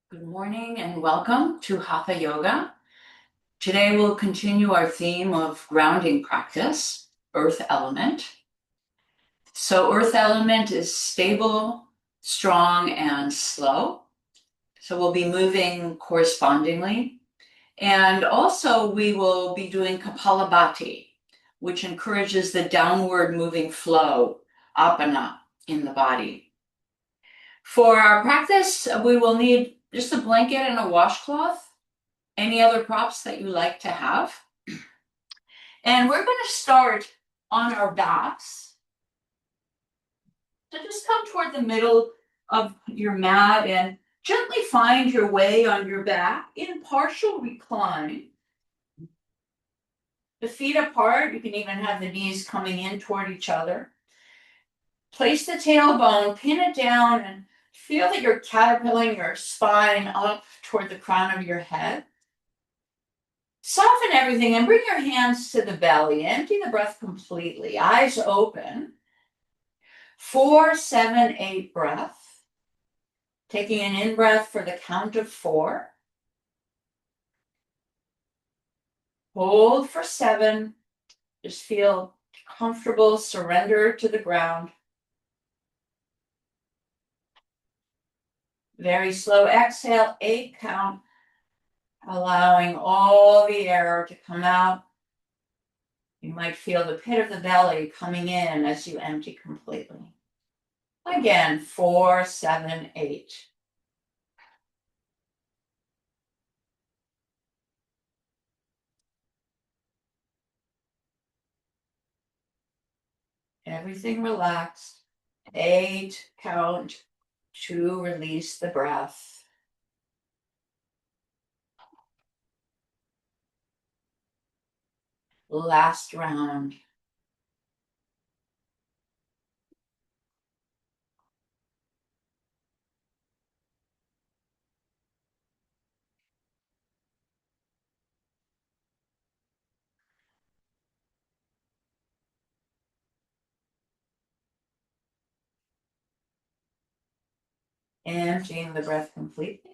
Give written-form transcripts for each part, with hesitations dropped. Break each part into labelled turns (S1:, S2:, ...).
S1: Good morning and welcome to Hatha Yoga. Today we'll continue our theme of grounding practice, earth element. So earth element is stable, strong, and slow. So we'll be moving correspondingly. And also we will be doing Kapalabhati, which encourages the downward moving flow, apana, in the body. For our practice, we will need just a blanket and a washcloth. Any other props that you like to have. And we're going to start on our backs. So just come toward the middle of your mat and gently find your way on your back in partial recline. The feet apart, you can even have the knees coming in toward each other. Place the tailbone, pin it down, and feel that you're caterpilling your spine up toward the crown of your head. Soften everything and bring your hands to the belly. Empty the breath completely. Eyes open. 4, 7, 8 breath. Taking an in-breath for the count of 4. Hold for 7. Just feel comfortable. Surrender to the ground. Very slow exhale. 8 count. Allowing all the air to come out. You might feel the pit of the belly coming in as you empty completely. Again, 4, 7, 8. Everything relaxed. 8 count to release the breath. Last round. Emptying the breath completely.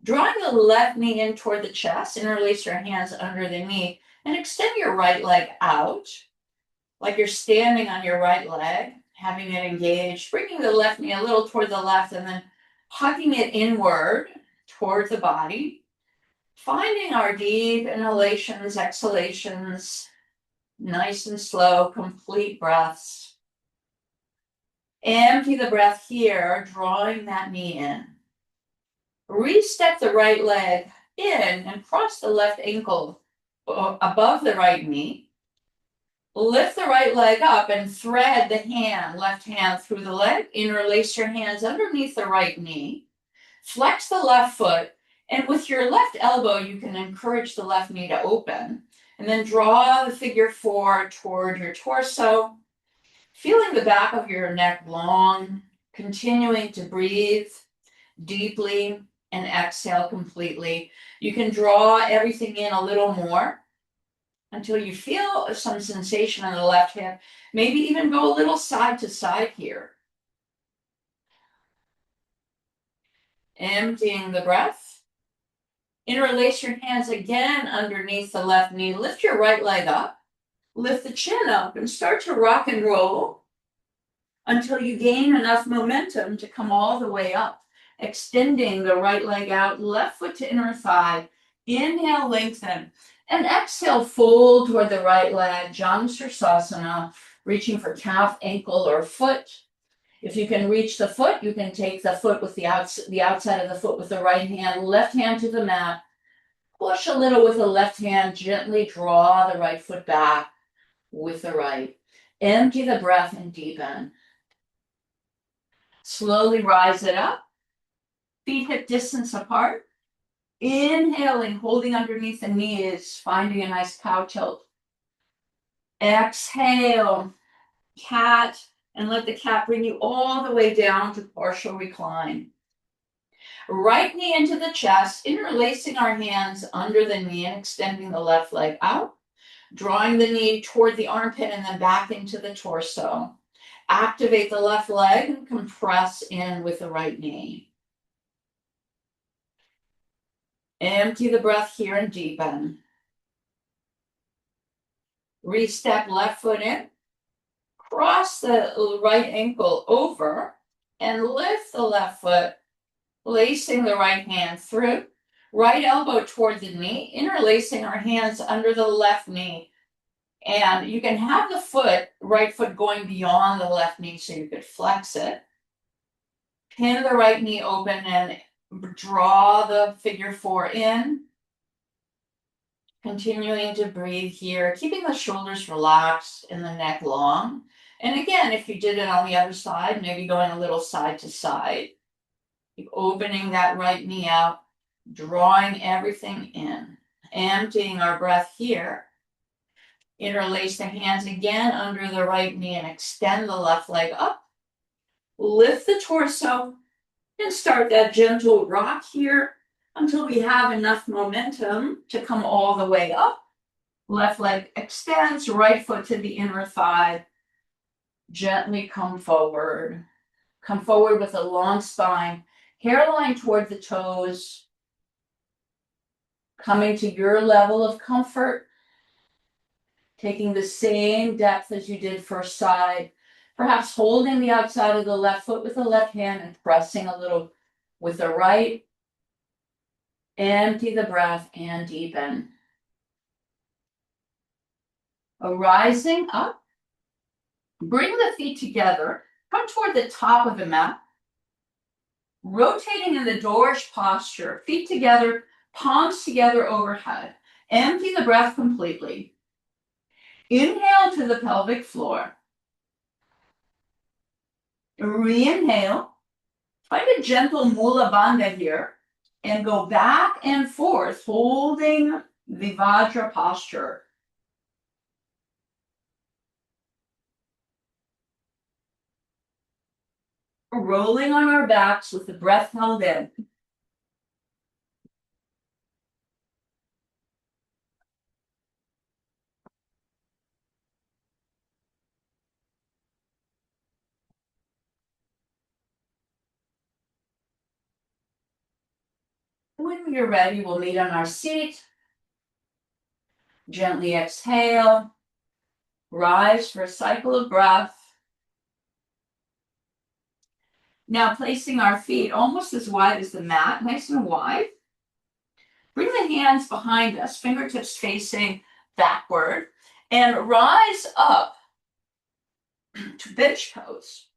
S1: Drawing the left knee in toward the chest, interlace your hands under the knee and extend your right leg out like you're standing on your right leg, having it engaged, bringing the left knee a little toward the left and then hugging it inward toward the body. Finding our deep inhalations, exhalations, nice and slow, complete breaths. Empty the breath here, drawing that knee in. Re-step the right leg in and cross the left ankle above the right knee. Lift the right leg up and thread the left hand through the leg. Interlace your hands underneath the right knee. Flex the left foot, and with your left elbow, you can encourage the left knee to open. And then draw the figure 4 toward your torso, feeling the back of your neck long, continuing to breathe deeply and exhale completely. You can draw everything in a little more until you feel some sensation on the left hip. Maybe even go a little side to side here. Emptying the breath. Interlace your hands again underneath the left knee. Lift your right leg up. Lift the chin up and start to rock and roll until you gain enough momentum to come all the way up. Extending the right leg out, left foot to inner thigh. Inhale, lengthen. And exhale, fold toward the right leg, Janu-Sirsasana, reaching for calf, ankle, or foot. If you can reach the foot, you can take the foot with the outside of the foot with the right hand, left hand to the mat. Push a little with the left hand, gently draw the right foot back with the right. Empty the breath and deepen. Slowly rise it up. Feet hip distance apart. Inhaling, holding underneath the knees, finding a nice cow tilt. Exhale, cat, and let the cat bring you all the way down to partial recline. Right knee into the chest, interlacing our hands under the knee and extending the left leg out. Drawing the knee toward the armpit and then back into the torso. Activate the left leg and compress in with the right knee. Empty the breath here and deepen. Re-step left foot in. Cross the right ankle over and lift the left foot, placing the right hand through. Right elbow toward the knee, interlacing our hands under the left knee. And you can have the right foot going beyond the left knee so you could flex it. Pin the right knee open and draw the figure 4 in. Continuing to breathe here, keeping the shoulders relaxed and the neck long. And again, if you did it on the other side, maybe going a little side to side. Keep opening that right knee out, drawing everything in. Emptying our breath here. Interlace the hands again under the right knee and extend the left leg up. Lift the torso and start that gentle rock here until we have enough momentum to come all the way up. Left leg extends, right foot to the inner thigh. Gently come forward. Come forward with a long spine, hairline toward the toes. Coming to your level of comfort. Taking the same depth as you did first side. Perhaps holding the outside of the left foot with the left hand and pressing a little with the right. Empty the breath and deepen. Rising up. Bring the feet together. Come toward the top of the mat. Rotating in the Dorish posture. Feet together, palms together overhead. Empty the breath completely. Inhale to the pelvic floor. Re-inhale. Find a gentle Mula Bandha here and go back and forth, holding the Vajra posture. Rolling on our backs with the breath held in. When we are ready, we'll meet on our seat. Gently exhale. Rise for a cycle of breath. Now placing our feet almost as wide as the mat, nice and wide. Bring the hands behind us, fingertips facing backward, and rise up to bench pose.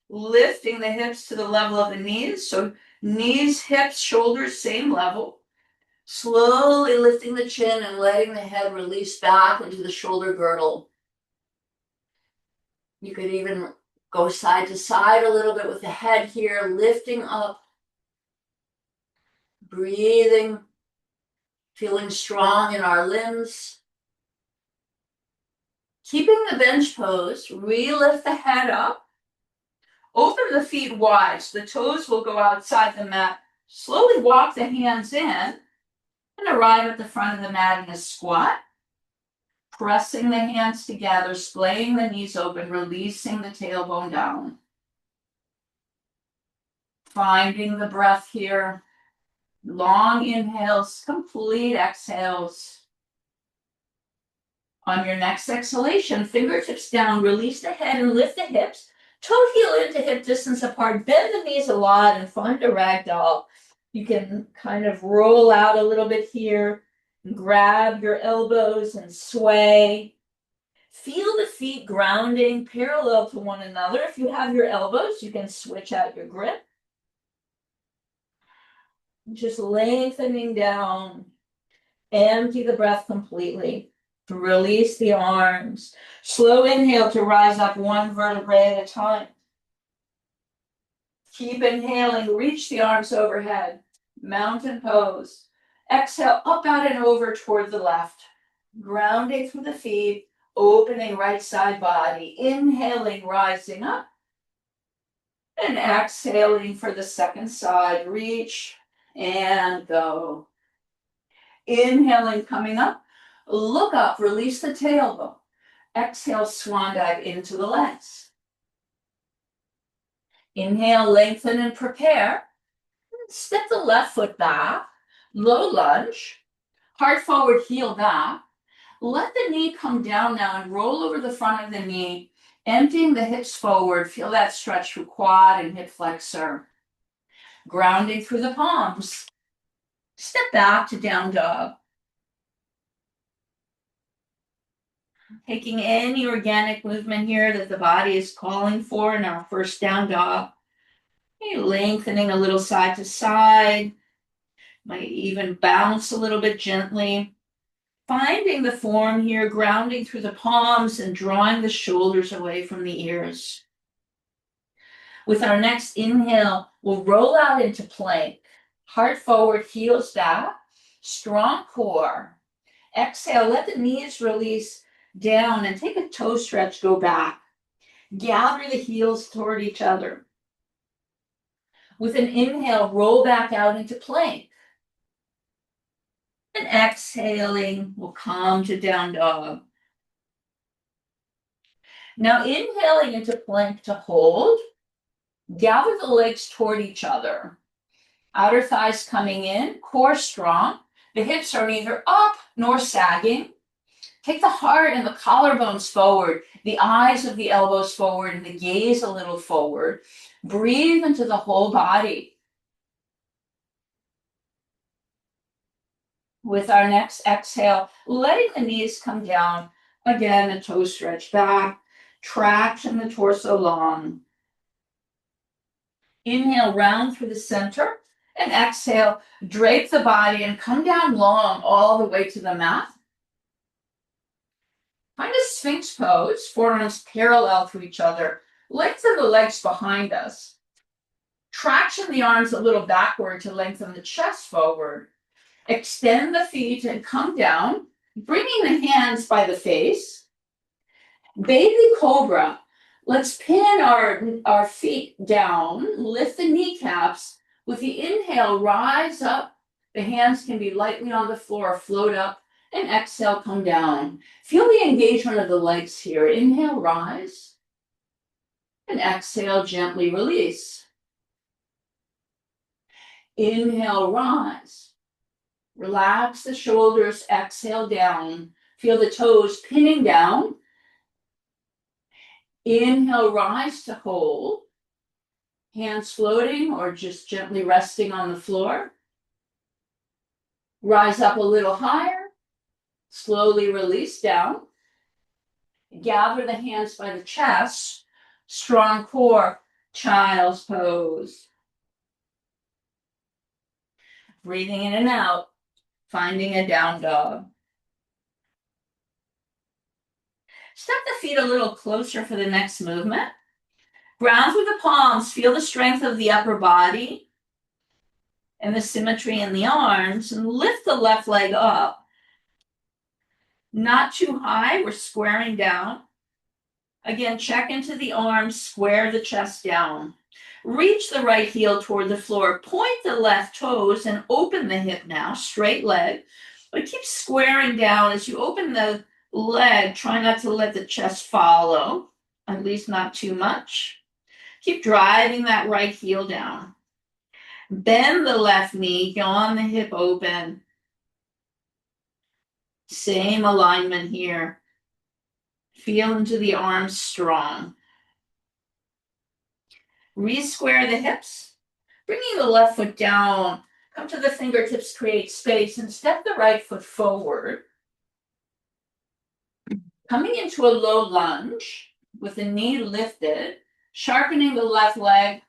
S1: Lifting the hips to the level of the knees, so knees, hips, shoulders, same level. Slowly lifting the chin and letting the head release back into the shoulder girdle. You could even go side to side a little bit with the head here, lifting up. Breathing, feeling strong in our limbs. Keeping the bench pose, re-lift the head up. Open the feet wide, so the toes will go outside the mat. Slowly walk the hands in and arrive at the front of the mat in a squat. Pressing the hands together, splaying the knees open, releasing the tailbone down. Finding the breath here. Long inhales, complete exhales. On your next exhalation, fingertips down, release the head and lift the hips. Toe heel into hip distance apart, bend the knees a lot and find a ragdoll. You can kind of roll out a little bit here, grab your elbows and sway. Feel the feet grounding parallel to one another. If you have your elbows, you can switch out your grip. Just lengthening down. Empty the breath completely. Release the arms. Slow inhale to rise up one vertebrae at a time. Keep inhaling, reach the arms overhead. Mountain pose. Exhale, up, out, and over toward the left. Grounding through the feet, opening right side body. Inhaling, rising up. And exhaling for the second side. Reach and go. Inhaling, coming up. Look up, release the tailbone. Exhale, swan dive into the legs. Inhale, lengthen and prepare. Step the left foot back. Low lunge, heart forward, heel back. Let the knee come down now and roll over the front of the knee, emptying the hips forward. Feel that stretch through quad and hip flexor. Grounding through the palms. Step back to down dog. Taking any organic movement here that the body is calling for in our first down dog. Lengthening a little side to side. Might even bounce a little bit gently. Finding the form here, grounding through the palms and drawing the shoulders away from the ears. With our next inhale, we'll roll out into plank. Heart forward, heels back. Strong core. Exhale, let the knees release down and take a toe stretch, go back. Gather the heels toward each other. With an inhale, roll back out into plank. And exhaling, we'll come to down dog. Now inhaling into plank to hold. Gather the legs toward each other. Outer thighs coming in, core strong. The hips are neither up nor sagging. Take the heart and the collarbones forward, the eyes of the elbows forward, and the gaze a little forward. Breathe into the whole body. With our next exhale, letting the knees come down. Again, a toe stretch back. Traction the torso long. Inhale, round through the center. And exhale, drape the body and come down long all the way to the mat. Find a Sphinx pose, forearms parallel to each other. Lengthen the legs behind us. Traction the arms a little backward to lengthen the chest forward. Extend the feet and come down, bringing the hands by the face. Baby cobra. Let's pin our feet down, lift the kneecaps. With the inhale, rise up. The hands can be lightly on the floor, float up, and exhale, come down. Feel the engagement of the legs here. Inhale, rise. And exhale, gently release. Inhale, rise. Relax the shoulders, exhale down. Feel the toes pinning down. Inhale, rise to hold. Hands floating or just gently resting on the floor. Rise up a little higher. Slowly release down. Gather the hands by the chest. Strong core, child's pose. Breathing in and out. Finding a down dog. Step the feet a little closer for the next movement. Ground through the palms. Feel the strength of the upper body and the symmetry in the arms. And lift the left leg up. Not too high. We're squaring down. Again, check into the arms. Square the chest down. Reach the right heel toward the floor. Point the left toes and open the hip now. Straight leg. But keep squaring down. As you open the leg, try not to let the chest follow. At least not too much. Keep driving that right heel down. Bend the left knee. Yawn the hip open. Same alignment here. Feel into the arms strong. Re-square the hips, bringing the left foot down. Come to the fingertips, create space, and step the right foot forward. Coming into a low lunge with the knee lifted, sharpening the left leg.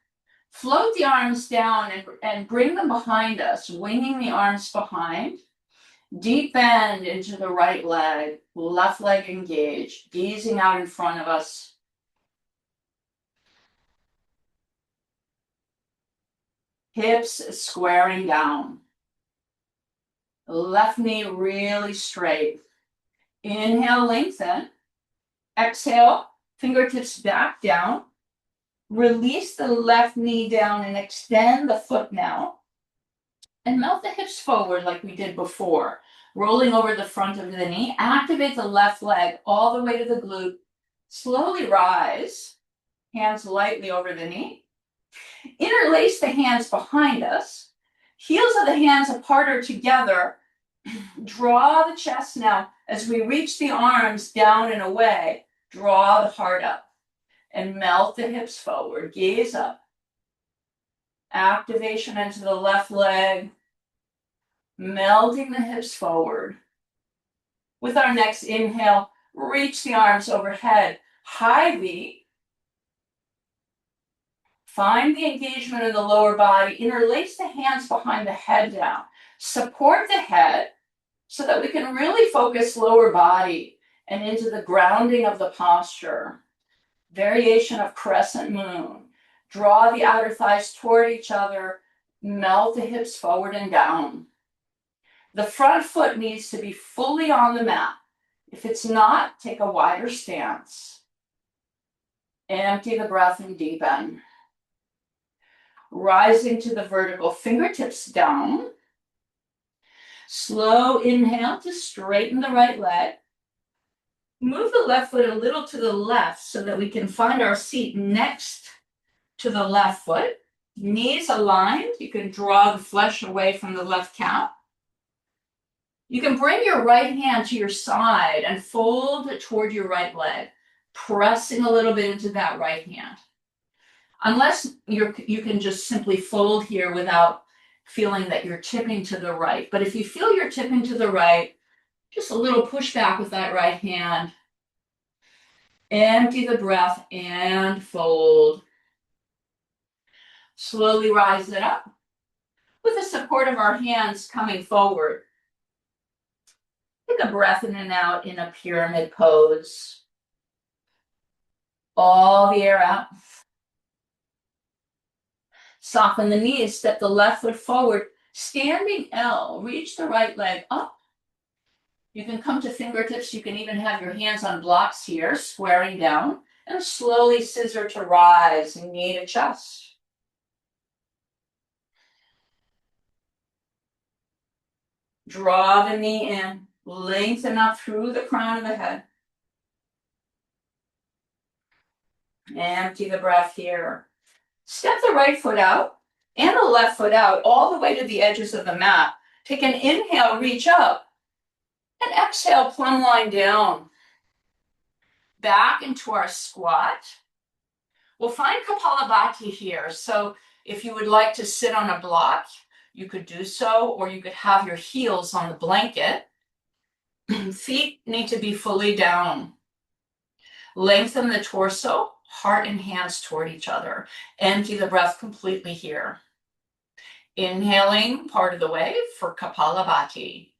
S1: Float the arms down and bring them behind us, winging the arms behind. Deep bend into the right leg, left leg engaged, gazing out in front of us. Hips squaring down. Left knee really straight. Inhale, lengthen. Exhale, fingertips back down. Release the left knee down and extend the foot now. And melt the hips forward like we did before. Rolling over the front of the knee. Activate the left leg all the way to the glute. Slowly rise. Hands lightly over the knee. Interlace the hands behind us. Heels of the hands apart or together. Draw the chest now. As we reach the arms down and away, draw the heart up and melt the hips forward. Gaze up. Activation into the left leg, melting the hips forward. With our next inhale, reach the arms overhead. High V. Find the engagement in the lower body. Interlace the hands behind the head down. Support the head so that we can really focus lower body and into the grounding of the posture. Variation of crescent moon. Draw the outer thighs toward each other. Melt the hips forward and down. The front foot needs to be fully on the mat. If it's not, take a wider stance. Empty the breath and deepen. Rising to the vertical, fingertips down. Slow inhale to straighten the right leg. Move the left foot a little to the left so that we can find our seat next to the left foot. Knees aligned. You can draw the flesh away from the left calf. You can bring your right hand to your side and fold toward your right leg, pressing a little bit into that right hand. Unless you can just simply fold here without feeling that you're tipping to the right. But if you feel you're tipping to the right, just a little push back with that right hand. Empty the breath and fold. Slowly rise it up with the support of our hands coming forward. Take a breath in and out in a pyramid pose. All the air out. Soften the knees, step the left foot forward. Standing L, reach the right leg up. You can come to fingertips. You can even have your hands on blocks here, squaring down. And slowly scissor to rise, knee to chest. Draw the knee in. Lengthen up through the crown of the head. Empty the breath here. Step the right foot out and the left foot out all the way to the edges of the mat. Take an inhale, reach up. And exhale, plumb line down. Back into our squat. We'll find Kapalabhati here. So if you would like to sit on a block, you could do so, or you could have your heels on the blanket. Feet need to be fully down. Lengthen the torso, heart and hands toward each other. Empty the breath completely here. Inhaling part of the way for Kapalabhati.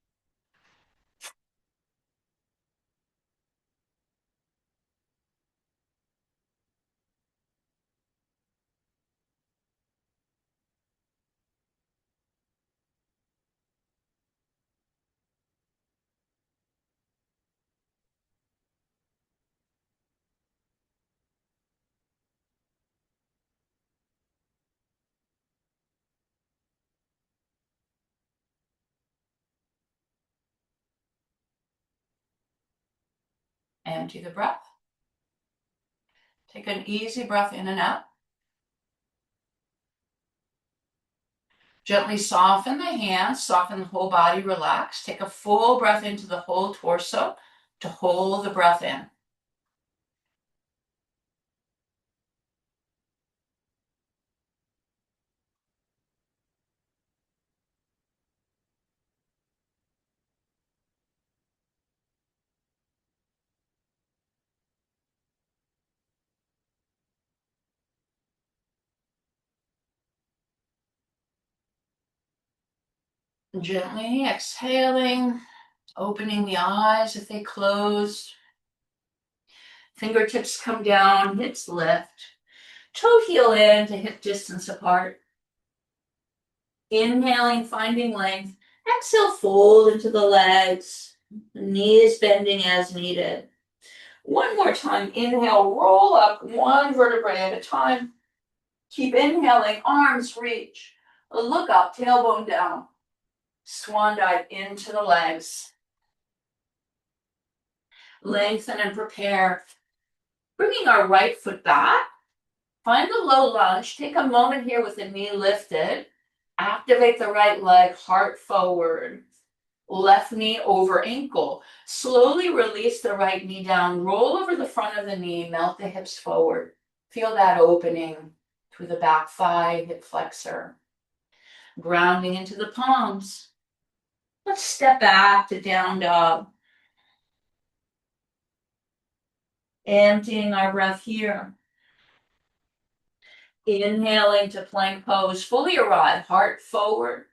S1: Empty the breath. Take an easy breath in and out. Gently soften the hands, soften the whole body, relax. Take a full breath into the whole torso to hold the breath in. Gently exhaling, opening the eyes if they closed. Fingertips come down, hips lift. Toe heel in to hip distance apart. Inhaling, finding length. Exhale, fold into the legs. Knees bending as needed. One more time. Inhale, roll up one vertebrae at a time. Keep inhaling, arms reach. Look up, tailbone down. Swan dive into the legs. Lengthen and prepare. Bringing our right foot back. Find the low lunge. Take a moment here with the knee lifted. Activate the right leg, heart forward. Left knee over ankle. Slowly release the right knee down. Roll over the front of the knee. Melt the hips forward. Feel that opening through the back thigh, hip flexor. Grounding into the palms. Let's step back to down dog. Emptying our breath here. Inhaling to plank pose. Fully arrive. Heart forward.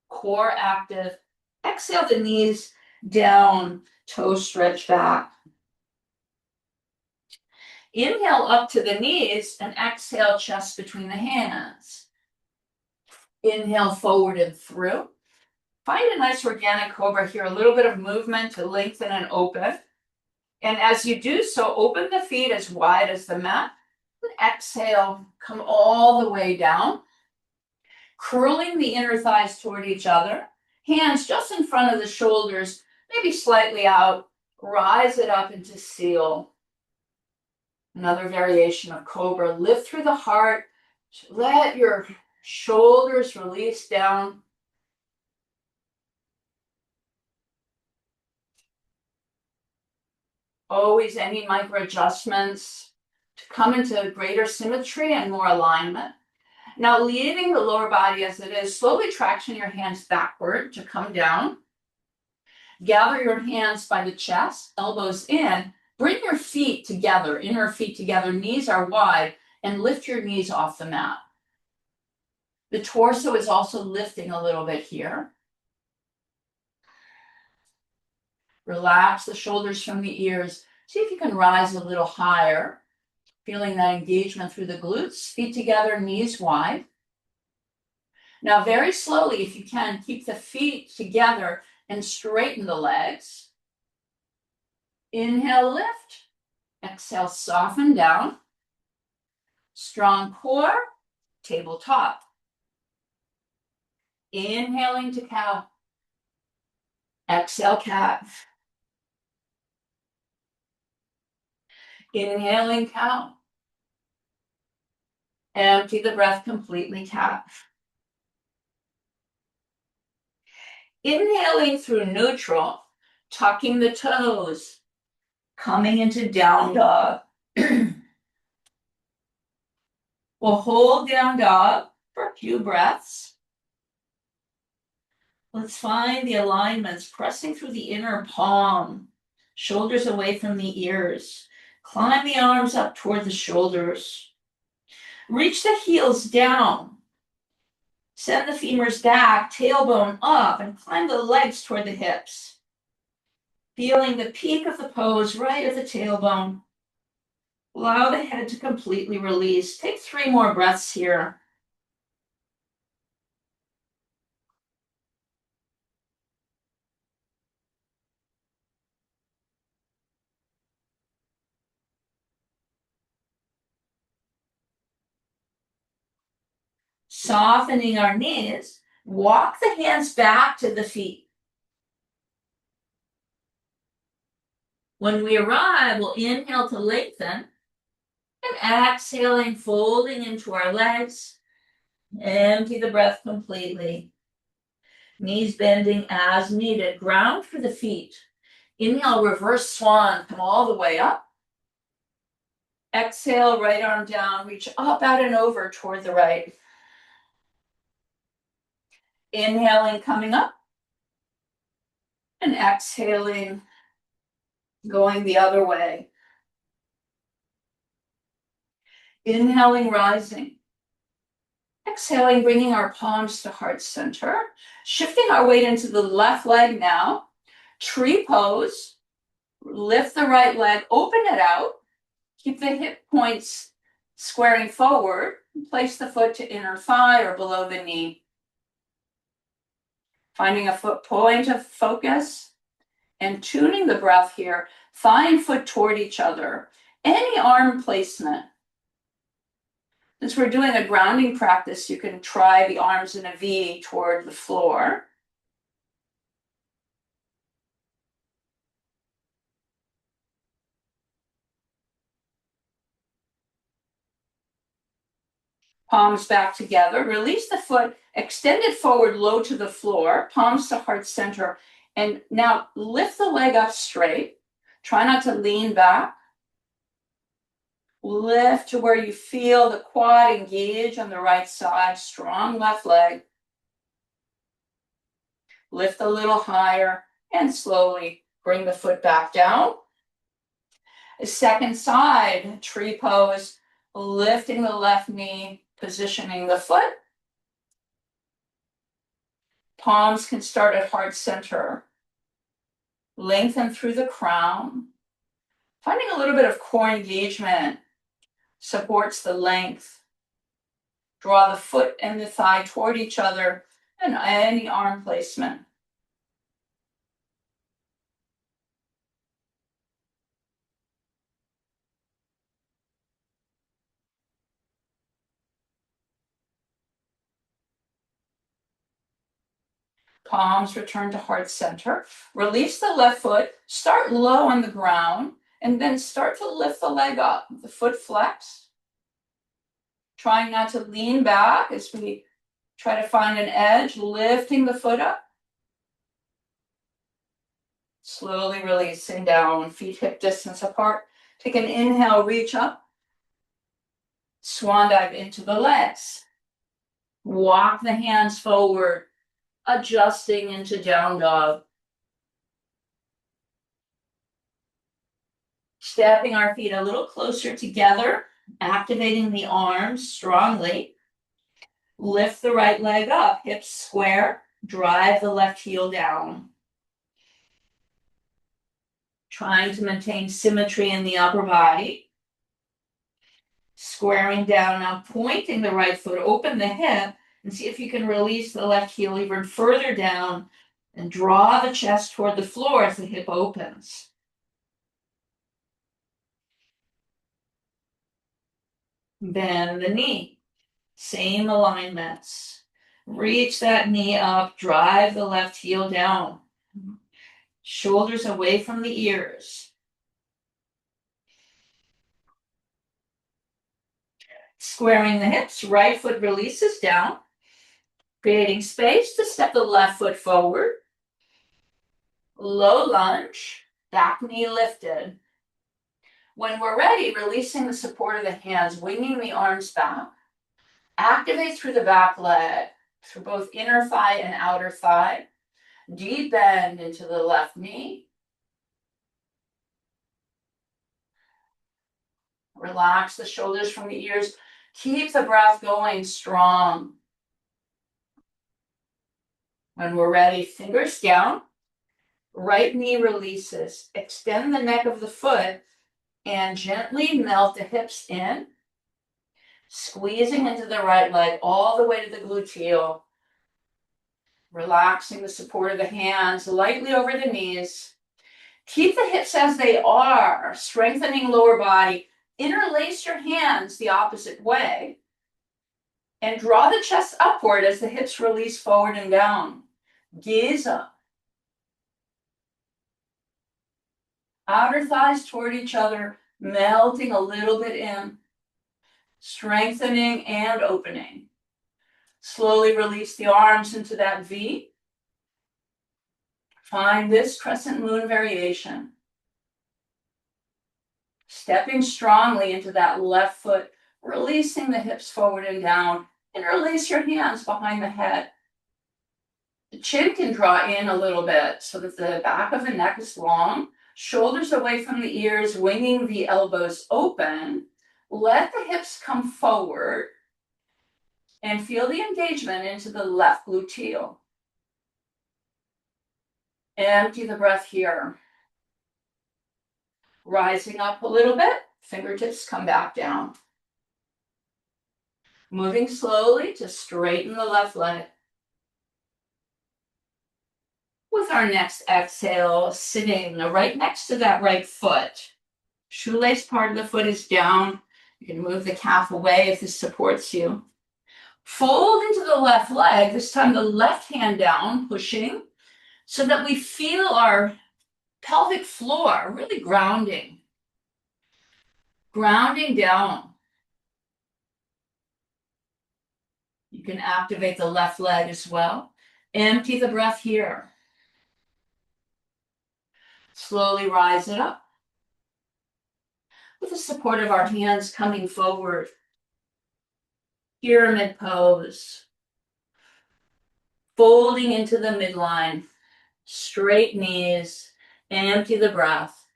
S1: Core active. Exhale the knees down. Toes stretch back. Inhale up to the knees and exhale chest between the hands. Inhale forward and through. Find a nice organic cobra here, a little bit of movement to lengthen and open. And as you do so, open the feet as wide as the mat. Exhale, come all the way down. Curling the inner thighs toward each other. Hands just in front of the shoulders, maybe slightly out. Rise it up into seal. Another variation of cobra. Lift through the heart. Let your shoulders release down. Always any micro adjustments to come into greater symmetry and more alignment. Now, leaving the lower body as it is, slowly traction your hands backward to come down. Gather your hands by the chest, elbows in. Bring your feet together, inner feet together, knees are wide, and lift your knees off the mat. The torso is also lifting a little bit here. Relax the shoulders from the ears. See if you can rise a little higher. Feeling that engagement through the glutes. Feet together, knees wide. Now, very slowly, if you can, keep the feet together and straighten the legs. Inhale, lift. Exhale, soften down. Strong core, tabletop. Inhaling to cow. Exhale, cat. Inhaling, cow. Empty the breath completely, cat. Inhaling through neutral, tucking the toes, coming into down dog. We'll hold down dog for a few breaths. Let's find the alignments, pressing through the inner palm, shoulders away from the ears. Climb the arms up toward the shoulders. Reach the heels down. Send the femurs back, tailbone up, and climb the legs toward the hips. Feeling the peak of the pose right at the tailbone. Allow the head to completely release. Take 3 more breaths here. Softening our knees, walk the hands back to the feet. When we arrive, we'll inhale to lengthen, and exhaling, folding into our legs. Empty the breath completely. Knees bending as needed. Ground for the feet. Inhale, reverse swan, come all the way up. Exhale, right arm down, reach up, out, and over toward the right. Inhaling, coming up. And exhaling, going the other way. Inhaling, rising. Exhaling, bringing our palms to heart center. Shifting our weight into the left leg now. Tree pose. Lift the right leg, open it out. Keep the hip points squaring forward. Place the foot to inner thigh or below the knee. Finding a foot point of focus and tuning the breath here. Thigh and foot toward each other. Any arm placement. Since we're doing a grounding practice, you can try the arms in a V toward the floor. Palms back together. Release the foot, extend it forward low to the floor, palms to heart center. And now lift the leg up straight. Try not to lean back. Lift to where you feel the quad engage on the right side. Strong left leg. Lift a little higher and slowly bring the foot back down. Second side, tree pose, lifting the left knee, positioning the foot. Palms can start at heart center. Lengthen through the crown. Finding a little bit of core engagement supports the length. Draw the foot and the thigh toward each other and any arm placement. Palms return to heart center. Release the left foot. Start low on the ground and then start to lift the leg up. The foot flex. Trying not to lean back as we try to find an edge, lifting the foot up. Slowly releasing down, feet hip distance apart. Take an inhale, reach up. Swan dive into the legs. Walk the hands forward, adjusting into down dog. Stepping our feet a little closer together, activating the arms strongly. Lift the right leg up, hips square, drive the left heel down. Trying to maintain symmetry in the upper body. Squaring down now, pointing the right foot, open the hip, and see if you can release the left heel even further down and draw the chest toward the floor as the hip opens. Bend the knee. Same alignments. Reach that knee up, drive the left heel down. Shoulders away from the ears. Squaring the hips, right foot releases down, creating space to step the left foot forward. Low lunge, back knee lifted. When we're ready, releasing the support of the hands, winging the arms back. Activate through the back leg, through both inner thigh and outer thigh. Deep bend into the left knee. Relax the shoulders from the ears. Keep the breath going strong. When we're ready, fingers down. Right knee releases. Extend the neck of the foot and gently melt the hips in. Squeezing into the right leg all the way to the gluteal. Relaxing the support of the hands lightly over the knees. Keep the hips as they are, strengthening lower body. Interlace your hands the opposite way. And draw the chest upward as the hips release forward and down. Gaze up. Outer thighs toward each other, melting a little bit in. Strengthening and opening. Slowly release the arms into that V. Find this crescent moon variation. Stepping strongly into that left foot, releasing the hips forward and down. Interlace your hands behind the head. The chin can draw in a little bit so that the back of the neck is long. Shoulders away from the ears, winging the elbows open. Let the hips come forward and feel the engagement into the left gluteal. Empty the breath here. Rising up a little bit, fingertips come back down. Moving slowly to straighten the left leg. With our next exhale, sitting right next to that right foot. Shoelace part of the foot is down. You can move the calf away if this supports you. Fold into the left leg, this time the left hand down, pushing, so that we feel our pelvic floor really grounding. Grounding down. You can activate the left leg as well. Empty the breath here. Slowly rise it up. With the support of our hands coming forward. Pyramid pose. Folding into the midline. Straight knees. Empty the breath.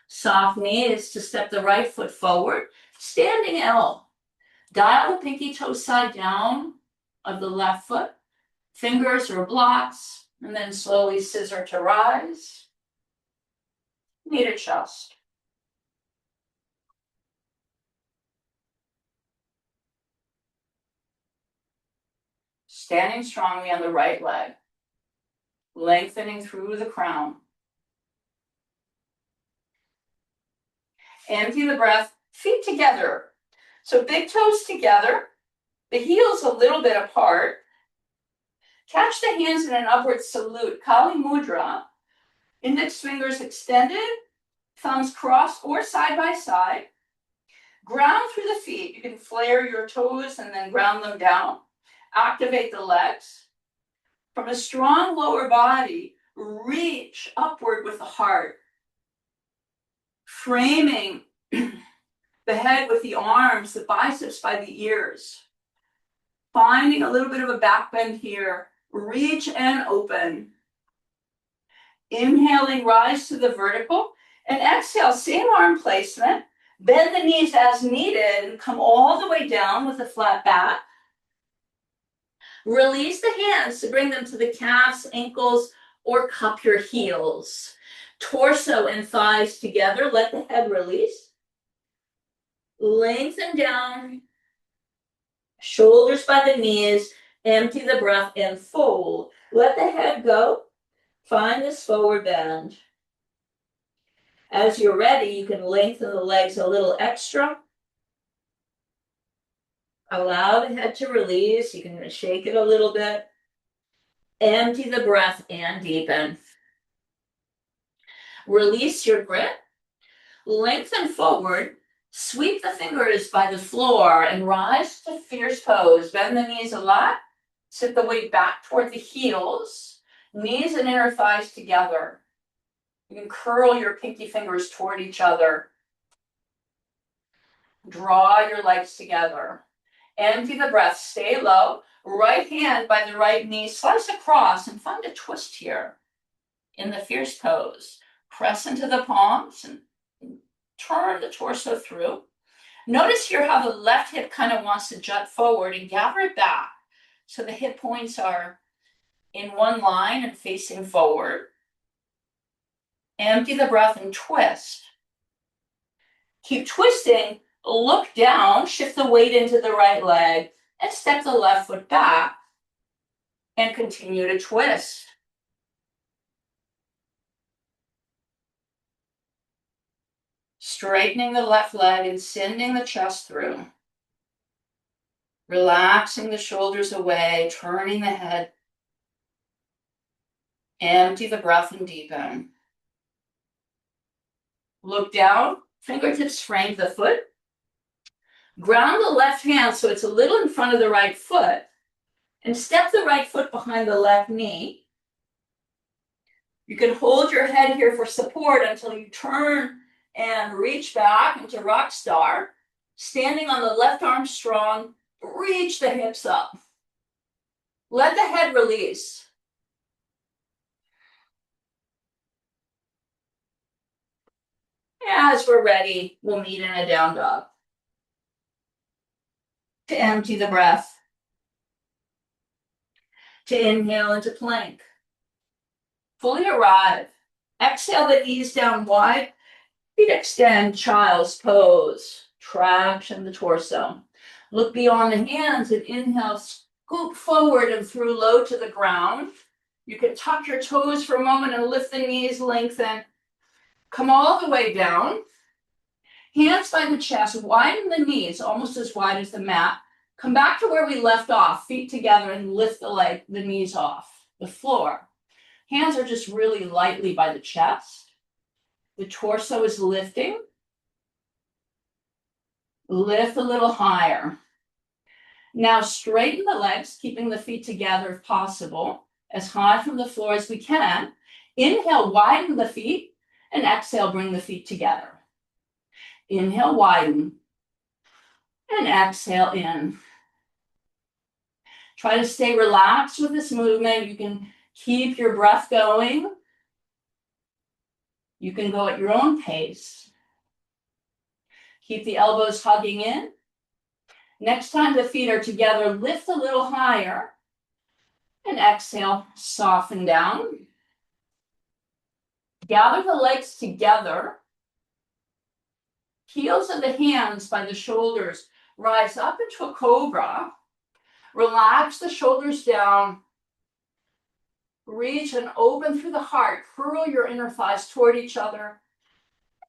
S1: Soft knees to step the right foot forward. Standing L. Dial the pinky toe side down of the left foot. Fingers or blocks. And then slowly scissor to rise. Knee to chest. Standing strongly on the right leg. Lengthening through the crown. Empty the breath, feet together. So big toes together, the heels a little bit apart. Catch the hands in an upward salute, Kali Mudra. Index fingers extended, thumbs crossed or side by side. Ground through the feet. You can flare your toes and then ground them down. Activate the legs. From a strong lower body, reach upward with the heart. Framing the head with the arms, the biceps by the ears. Finding a little bit of a back bend here. Reach and open. Inhaling, rise to the vertical. And exhale, same arm placement. Bend the knees as needed and come all the way down with a flat back. Release the hands to bring them to the calves, ankles, or cup your heels. Torso and thighs together. Let the head release. Lengthen down. Shoulders by the knees. Empty the breath and fold. Let the head go. Find this forward bend. As you're ready, you can lengthen the legs a little extra. Allow the head to release. You can shake it a little bit. Empty the breath and deepen. Release your grip. Lengthen forward. Sweep the fingers by the floor and rise to fierce pose. Bend the knees a lot. Sit the weight back toward the heels. Knees and inner thighs together. You can curl your pinky fingers toward each other. Draw your legs together. Empty the breath. Stay low. Right hand by the right knee. Slice across and find a twist here in the fierce pose. Press into the palms and turn the torso through. Notice here how the left hip kind of wants to jut forward and gather it back. So the hip points are in one line and facing forward. Empty the breath and twist. Keep twisting. Look down. Shift the weight into the right leg and step the left foot back and continue to twist. Straightening the left leg and sending the chest through. Relaxing the shoulders away, turning the head. Empty the breath and deepen. Look down, fingertips frame the foot. Ground the left hand so it's a little in front of the right foot. And step the right foot behind the left knee. You can hold your head here for support until you turn and reach back into rock star. Standing on the left arm strong, reach the hips up. Let the head release. As we're ready, we'll meet in a down dog. To empty the breath. To inhale into plank. Fully arrive. Exhale the knees down wide. Feet extend, child's pose. Traction the torso. Look beyond the hands and inhale, scoop forward and through low to the ground. You can tuck your toes for a moment and lift the knees, lengthen. Come all the way down. Hands by the chest, widen the knees, almost as wide as the mat. Come back to where we left off, feet together, and lift the knees off the floor. Hands are just really lightly by the chest. The torso is lifting. Lift a little higher. Now straighten the legs, keeping the feet together if possible, as high from the floor as we can. Inhale, widen the feet, and exhale, bring the feet together. Inhale, widen, and exhale in. Try to stay relaxed with this movement. You can keep your breath going. You can go at your own pace. Keep the elbows hugging in. Next time the feet are together, lift a little higher. And exhale, soften down. Gather the legs together. Heels of the hands by the shoulders. Rise up into a cobra. Relax the shoulders down. Reach and open through the heart. Curl your inner thighs toward each other.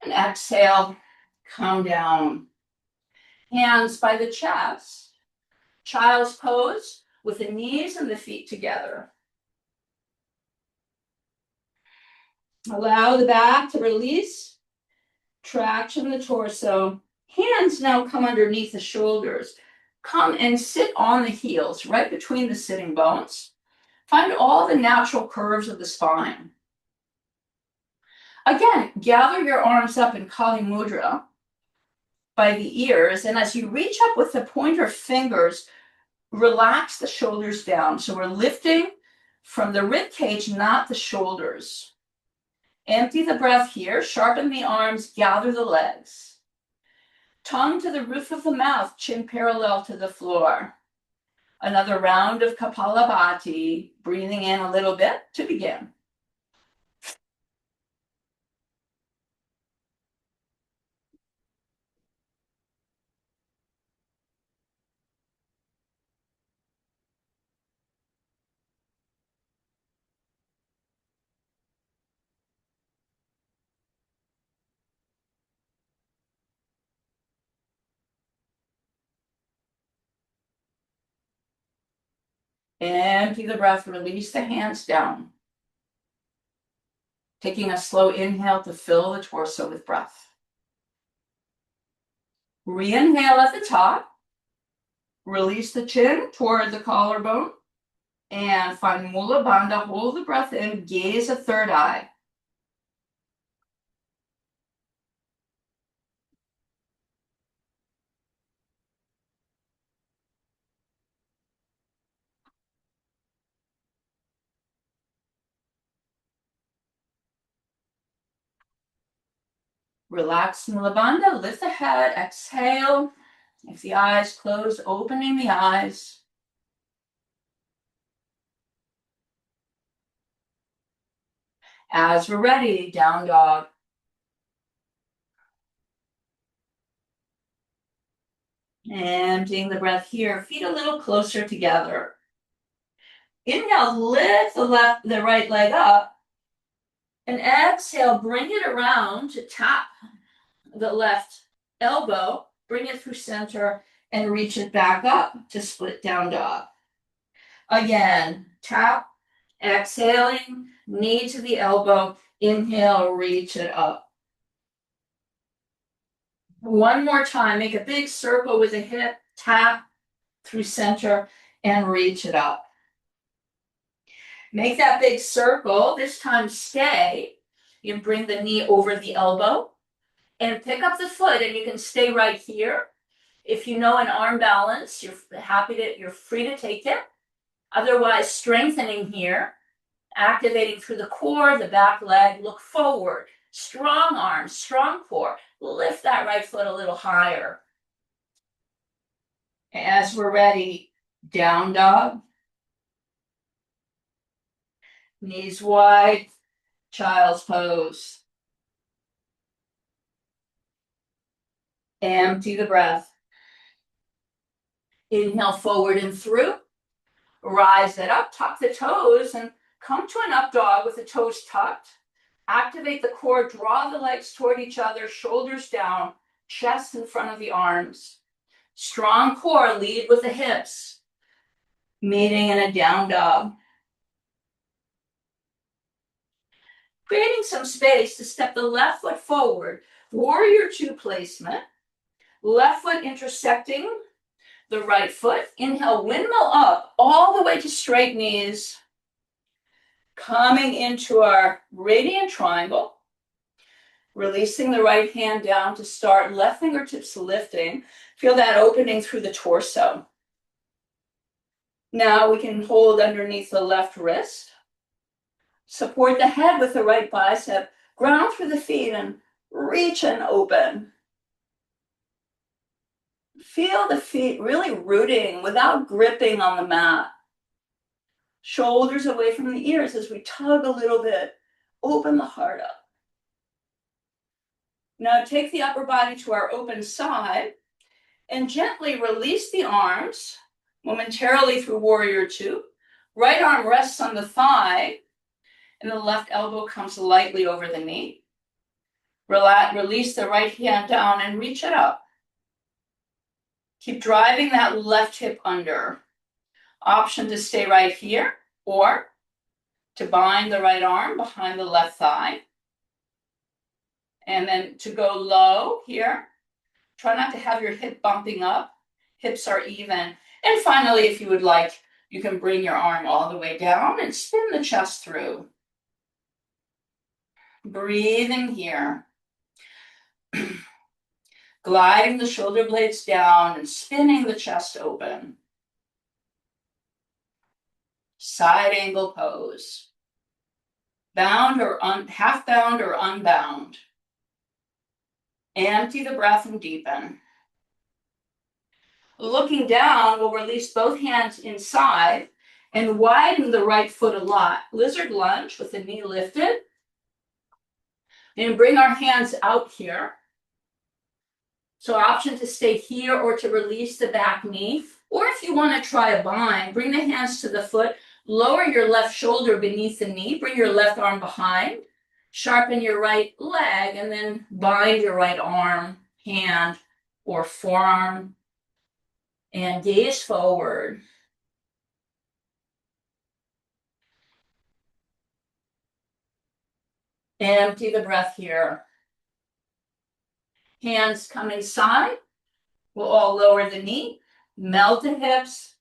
S1: And exhale, come down. Hands by the chest. Child's pose with the knees and the feet together. Allow the back to release. Traction the torso. Hands now come underneath the shoulders. Come and sit on the heels, right between the sitting bones. Find all the natural curves of the spine. Again, gather your arms up in Kali Mudra by the ears, and as you reach up with the pointer fingers, relax the shoulders down. So we're lifting from the rib cage, not the shoulders. Empty the breath here, sharpen the arms, gather the legs. Tongue to the roof of the mouth, chin parallel to the floor. Another round of Kapalabhati, breathing in a little bit to begin. Empty the breath, release the hands down. Taking a slow inhale to fill the torso with breath. Re-inhale at the top. Release the chin toward the collarbone. And find Mula Bandha. Hold the breath in. Gaze a third eye. Relax Mula Bandha. Lift the head. Exhale. If the eyes close, opening the eyes. As we're ready, down dog. Emptying the breath here, feet a little closer together. Inhale, lift the right leg up. And exhale, bring it around to tap the left elbow, bring it through center, and reach it back up to split down dog. Again, tap, exhaling, knee to the elbow, inhale, reach it up. One more time, make a big circle with the hip, tap through center, and reach it up. Make that big circle, this time stay. You bring the knee over the elbow and pick up the foot, and you can stay right here. If you know an arm balance, you're free to take it. Otherwise, strengthening here, activating through the core, the back leg, look forward. Strong arms, strong core. Lift that right foot a little higher. As we're ready, down dog. Knees wide, child's pose. Empty the breath. Inhale forward and through. Rise it up, tuck the toes, and come to an up dog with the toes tucked. Activate the core, draw the legs toward each other, shoulders down, chest in front of the arms. Strong core, lead with the hips. Meeting in a down dog. Creating some space to step the left foot forward. Warrior two placement. Left foot intersecting the right foot. Inhale, windmill up all the way to straight knees. Coming into our radiant triangle. Releasing the right hand down to start, left fingertips lifting. Feel that opening through the torso. Now we can hold underneath the left wrist. Support the head with the right bicep. Ground through the feet and reach and open. Feel the feet really rooting without gripping on the mat. Shoulders away from the ears as we tug a little bit. Open the heart up. Now take the upper body to our open side and gently release the arms momentarily through warrior two. Right arm rests on the thigh and the left elbow comes lightly over the knee. Release the right hand down and reach it up. Keep driving that left hip under. Option to stay right here or to bind the right arm behind the left thigh. And then to go low here. Try not to have your hip bumping up. Hips are even. And finally, if you would like, you can bring your arm all the way down and spin the chest through. Breathing here. Gliding the shoulder blades down and spinning the chest open. Side angle pose. Bound or half bound or unbound. Empty the breath and deepen. Looking down, we'll release both hands inside and widen the right foot a lot. Lizard lunge with the knee lifted. And bring our hands out here. So option to stay here or to release the back knee. Or if you want to try a bind, bring the hands to the foot. Lower your left shoulder beneath the knee. Bring your left arm behind. Sharpen your right leg and then bind your right arm, hand, or forearm. And gaze forward. Empty the breath here. Hands come inside. We'll all lower the knee. Melt the hips.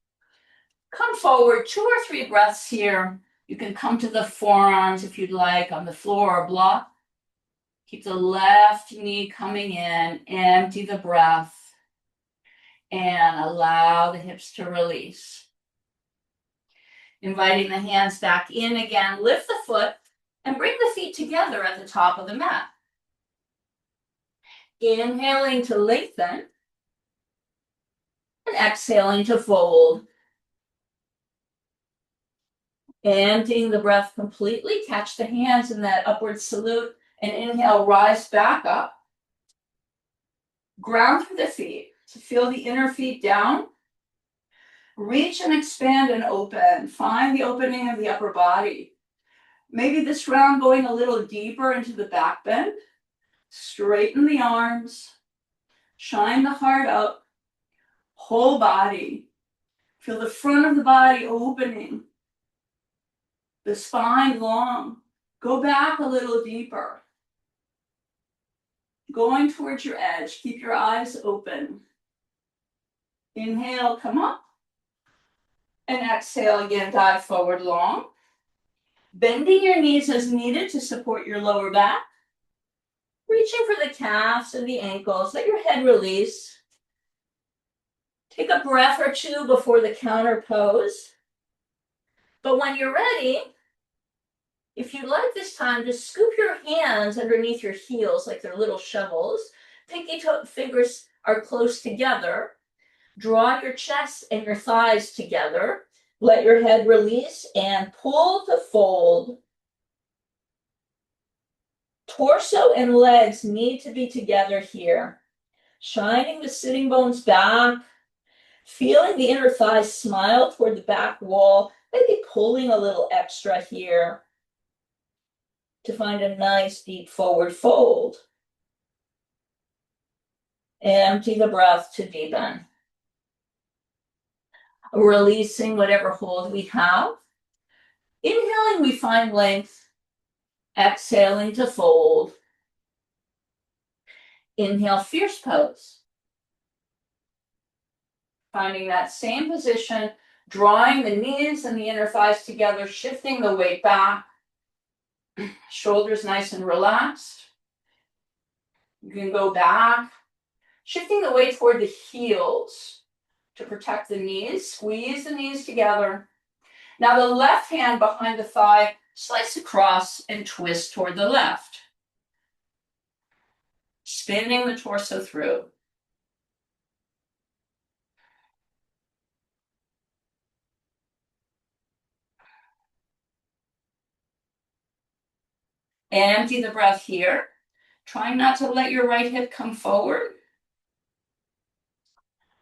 S1: Come forward 2 or 3 breaths here. You can come to the forearms if you'd like on the floor or block. Keep the left knee coming in. Empty the breath. And allow the hips to release. Inviting the hands back in again. Lift the foot and bring the feet together at the top of the mat. Inhaling to lengthen. And exhaling to fold. Emptying the breath completely. Catch the hands in that upward salute. And inhale, rise back up. Ground through the feet. So feel the inner feet down. Reach and expand and open. Find the opening of the upper body. Maybe this round going a little deeper into the back bend. Straighten the arms. Shine the heart up. Whole body. Feel the front of the body opening. The spine long. Go back a little deeper. Going towards your edge. Keep your eyes open. Inhale, come up. And exhale again, dive forward long. Bending your knees as needed to support your lower back. Reaching for the calves and the ankles. Let your head release. Take a breath or two before the counter pose. But when you're ready, if you like this time, just scoop your hands underneath your heels like they're little shovels. Pinky toe fingers are close together. Draw your chest and your thighs together. Let your head release and pull to fold. Torso and legs need to be together here. Shining the sitting bones back. Feeling the inner thighs smile toward the back wall. Maybe pulling a little extra here to find a nice deep forward fold. Empty the breath to deepen. Releasing whatever hold we have. Inhaling, we find length. Exhaling to fold. Inhale, fierce pose. Finding that same position, drawing the knees and the inner thighs together, shifting the weight back. Shoulders nice and relaxed. You can go back, shifting the weight toward the heels to protect the knees. Squeeze the knees together. Now the left hand behind the thigh, slice across and twist toward the left. Spinning the torso through. Empty the breath here. Trying not to let your right hip come forward.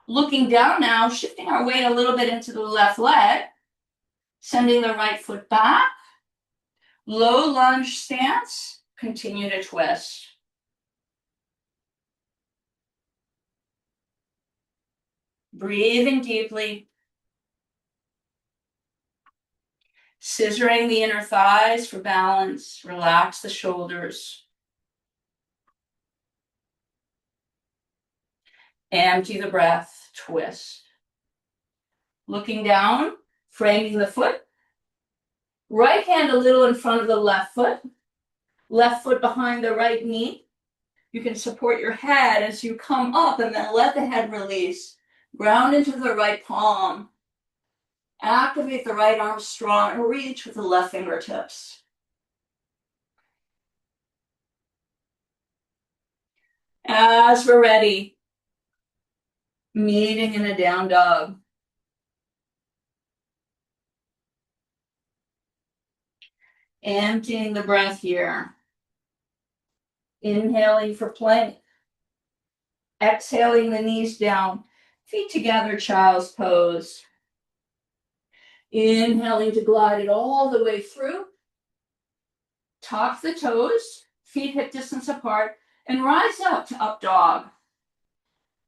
S1: Looking down now, shifting our weight a little bit into the left leg. Sending the right foot back. Low lunge stance. Continue to twist. Breathing deeply. Scissoring the inner thighs for balance. Relax the shoulders. Empty the breath. Twist. Looking down, framing the foot. Right hand a little in front of the left foot. Left foot behind the right knee. You can support your head as you come up and then let the head release. Ground into the right palm. Activate the right arm strong and reach with the left fingertips. As we're ready, meeting in a down dog. Emptying the breath here. Inhaling for plank. Exhaling the knees down. Feet together, child's pose. Inhaling to glide it all the way through. Tuck the toes, feet hip distance apart, and rise up to up dog.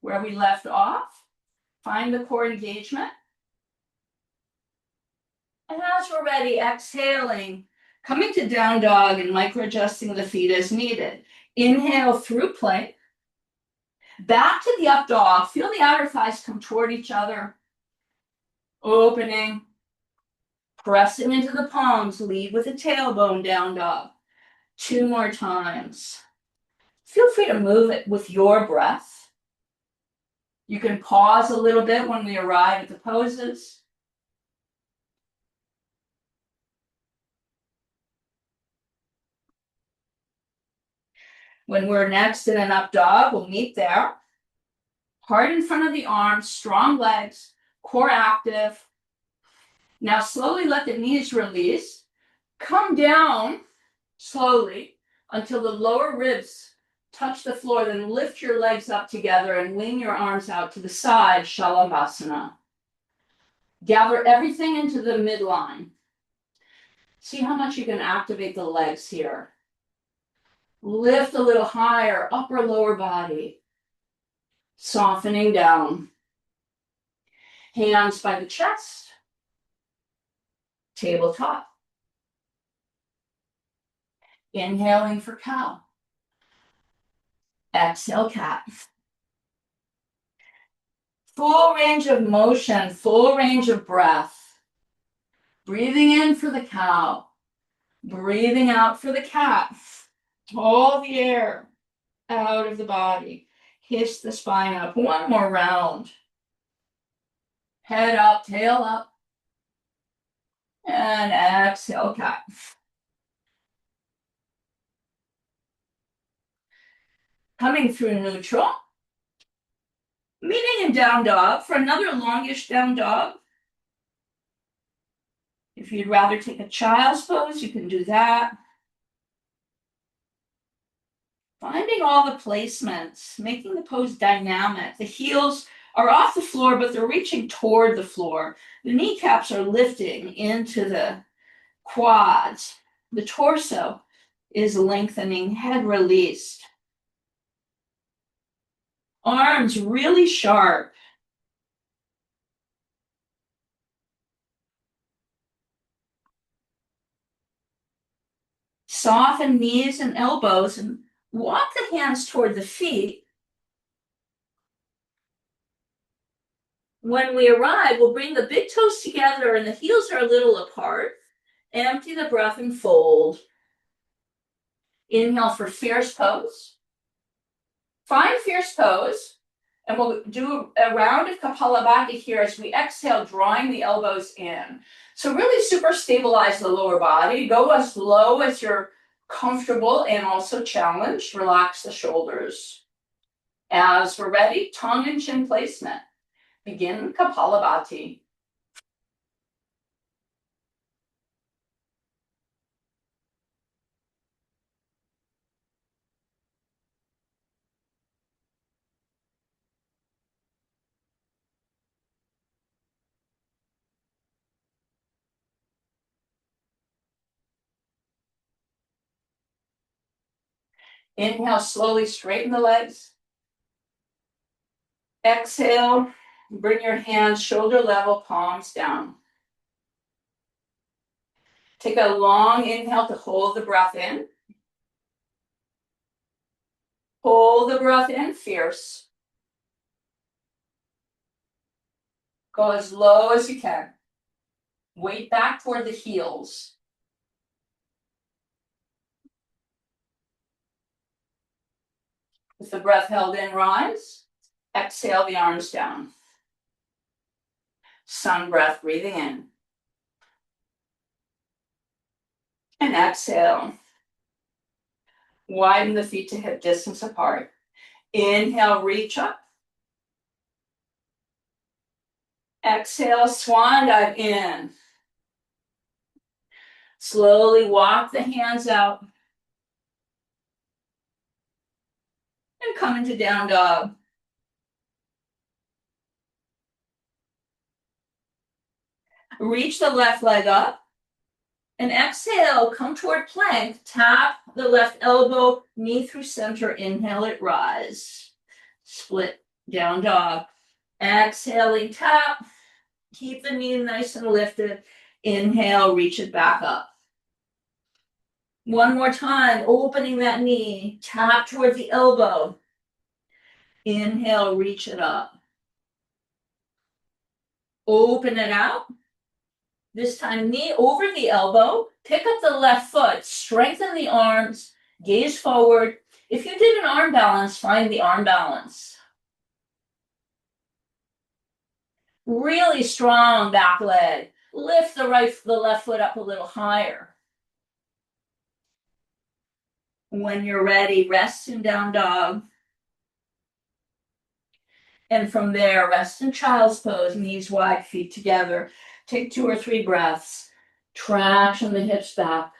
S1: Where we left off, find the core engagement. And as we're ready, exhaling, coming to down dog and micro-adjusting the feet as needed. Inhale through plank. Back to the up dog. Feel the outer thighs come toward each other. Opening. Pressing into the palms. Lead with a tailbone down dog. 2 more times. Feel free to move it with your breath. You can pause a little bit when we arrive at the poses. When we're next in an up dog, we'll meet there. Heart in front of the arms, strong legs, core active. Now slowly let the knees release. Come down slowly until the lower ribs touch the floor, then lift your legs up together and wing your arms out to the side, Shalabhasana. Gather everything into the midline. See how much you can activate the legs here. Lift a little higher, upper lower body. Softening down. Hands by the chest. Tabletop. Inhaling for cow. Exhale, cat. Full range of motion, full range of breath. Breathing in for the cow. Breathing out for the cat. All the air out of the body. Hiss the spine up. 1 more round. Head up, tail up. And exhale, cat. Coming through neutral. Meeting in down dog for another longish down dog. If you'd rather take a child's pose, you can do that. Finding all the placements, making the pose dynamic. The heels are off the floor, but they're reaching toward the floor. The kneecaps are lifting into the quads. The torso is lengthening, head released. Arms really sharp. Soften knees and elbows and walk the hands toward the feet. When we arrive, we'll bring the big toes together and the heels are a little apart. Empty the breath and fold. Inhale for fierce pose. Find fierce pose, and we'll do a round of Kapalabhati here as we exhale, drawing the elbows in. So really super stabilize the lower body. Go as low as you're comfortable and also challenged. Relax the shoulders. As we're ready, tongue and chin placement. Begin Kapalabhati. Inhale, slowly straighten the legs. Exhale, bring your hands shoulder level, palms down. Take a long inhale to hold the breath in. Hold the breath in, fierce. Go as low as you can. Weight back toward the heels. With the breath held in, rise. Exhale the arms down. Sun breath, breathing in. And exhale. Widen the feet to hip distance apart. Inhale, reach up. Exhale, swan dive in. Slowly walk the hands out. And come into down dog. Reach the left leg up. And exhale, come toward plank. Tap the left elbow, knee through center. Inhale it, rise. Split down dog. Exhaling, tap. Keep the knee nice and lifted. Inhale, reach it back up. One more time, opening that knee. Tap toward the elbow. Inhale, reach it up. Open it out. This time, knee over the elbow. Pick up the left foot. Strengthen the arms. Gaze forward. If you did an arm balance, find the arm balance. Really strong back leg. Lift the left foot up a little higher. When you're ready, rest in down dog. And from there, rest in child's pose, knees wide, feet together. Take 2 or 3 breaths. Traction the hips back.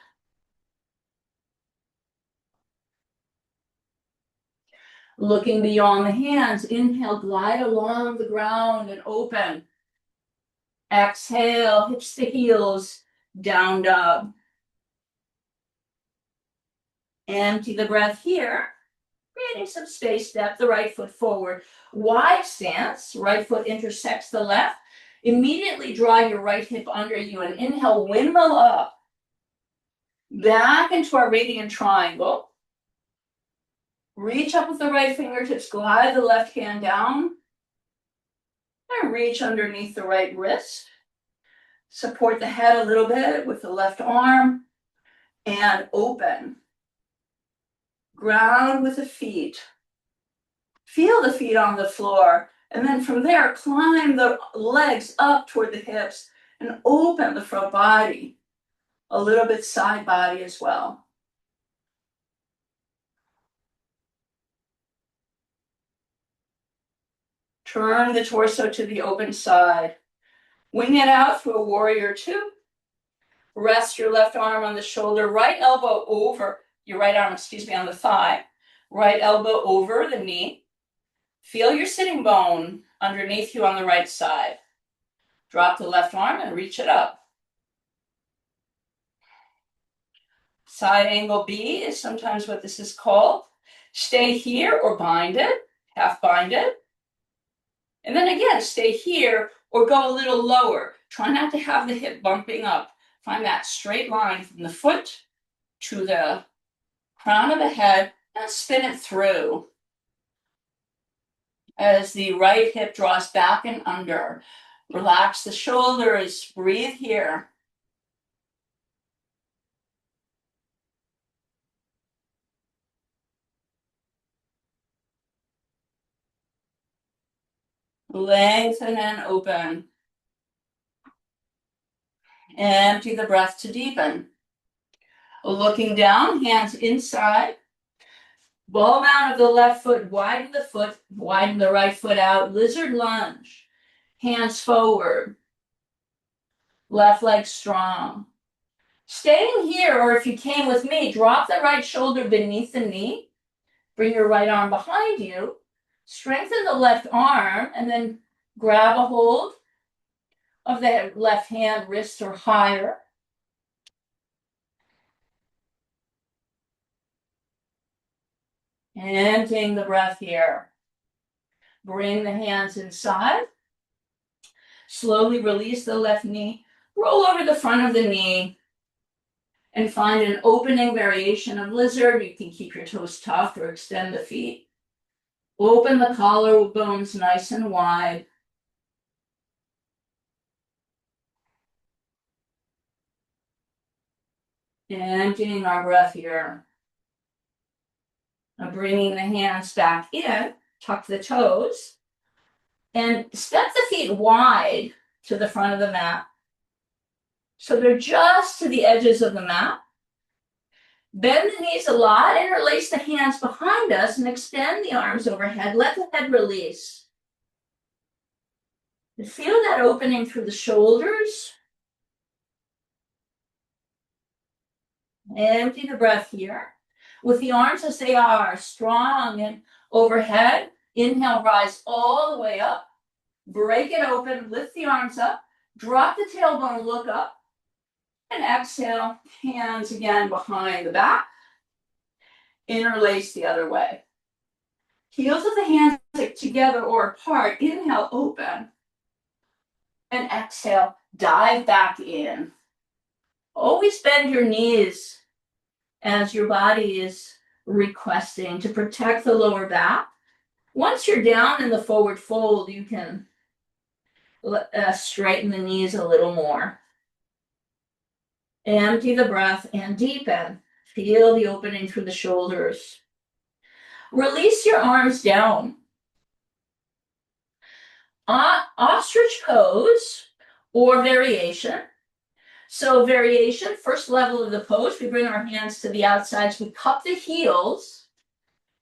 S1: Looking beyond the hands, inhale, glide along the ground and open. Exhale, hips to heels, down dog. Empty the breath here, creating some space, step the right foot forward. Wide stance, right foot intersects the left. Immediately draw your right hip under you and inhale, windmill up. Back into our radiant triangle. Reach up with the right fingertips, glide the left hand down. And reach underneath the right wrist. Support the head a little bit with the left arm. And open. Ground with the feet. Feel the feet on the floor. And then from there, climb the legs up toward the hips and open the front body. A little bit side body as well. Turn the torso to the open side. Wing it out through a warrior 2. Rest your left arm on the shoulder, right elbow over, your right arm, on the thigh. Right elbow over the knee. Feel your sitting bone underneath you on the right side. Drop the left arm and reach it up. Side angle B is sometimes what this is called. Stay here or bind it, half bind it. And then again, stay here or go a little lower. Try not to have the hip bumping up. Find that straight line from the foot to the crown of the head and spin it through. as the right hip draws back and under. Relax the shoulders, breathe here. Lengthen and open. Empty the breath to deepen. Looking down, hands inside. Ball mount of the left foot, widen the right foot out. Lizard lunge. Hands forward. Left leg strong. Staying here, or if you came with me, drop the right shoulder beneath the knee. Bring your right arm behind you. Strengthen the left arm, and then grab a hold of the left hand, wrist, or higher. Emptying the breath here. Bring the hands inside. Slowly release the left knee. Roll over the front of the knee. And find an opening variation of lizard. You can keep your toes tucked or extend the feet. Open the collarbones nice and wide. Emptying our breath here. Now bringing the hands back in, tuck the toes, and step the feet wide to the front of the mat. So they're just to the edges of the mat. Bend the knees a lot, interlace the hands behind us, and extend the arms overhead. Let the head release. And feel that opening through the shoulders. Empty the breath here. With the arms as they are, strong and overhead. Inhale, rise all the way up. Break it open, lift the arms up. Drop the tailbone, look up. And exhale, hands again behind the back. Interlace the other way. Heels of the hands together or apart. Inhale, open. And exhale, dive back in. Always bend your knees as your body is requesting to protect the lower back. Once you're down in the forward fold, you can straighten the knees a little more. Empty the breath and deepen. Feel the opening through the shoulders. Release your arms down. Ostrich pose or variation. So variation, first level of the pose, we bring our hands to the outsides, we cup the heels.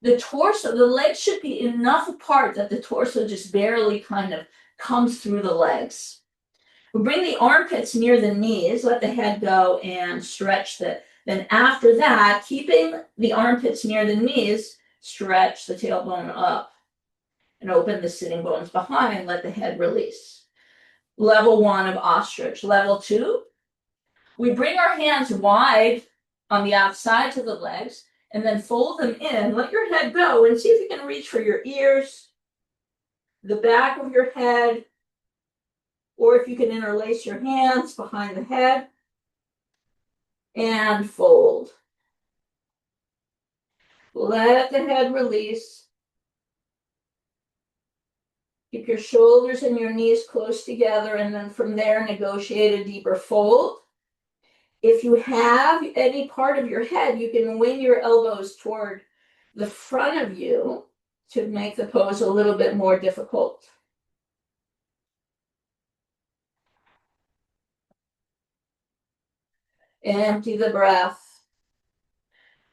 S1: The torso, the legs should be enough apart that the torso just barely kind of comes through the legs. We bring the armpits near the knees, let the head go and stretch then after that, keeping the armpits near the knees, stretch the tailbone up and open the sitting bones behind, let the head release. Level 1 of ostrich. Level 2, we bring our hands wide on the outside to the legs and then fold them in. Let your head go and see if you can reach for your ears, the back of your head, or if you can interlace your hands behind the head and fold. Let the head release. Keep your shoulders and your knees close together, and then from there, negotiate a deeper fold. If you have any part of your head, you can wing your elbows toward the front of you to make the pose a little bit more difficult. Empty the breath,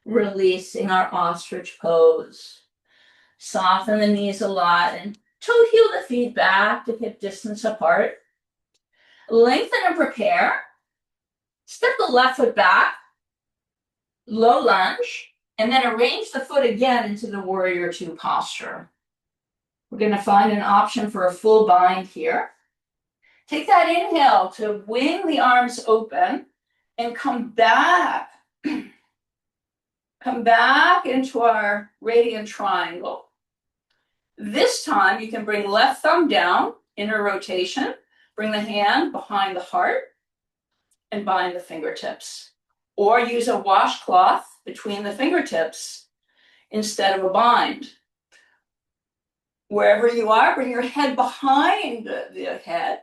S1: releasing our ostrich pose. Soften the knees a lot and toe heel the feet back to hip distance apart. Lengthen and prepare. Step the left foot back, low lunge, and then arrange the foot again into the warrior 2 posture. We're going to find an option for a full bind here. Take that inhale to wing the arms open and come back. Come back into our radiant triangle. This time you can bring left thumb down, inner rotation. Bring the hand behind the heart and bind the fingertips. Or use a washcloth between the fingertips instead of a bind. Wherever you are, bring your head behind the head.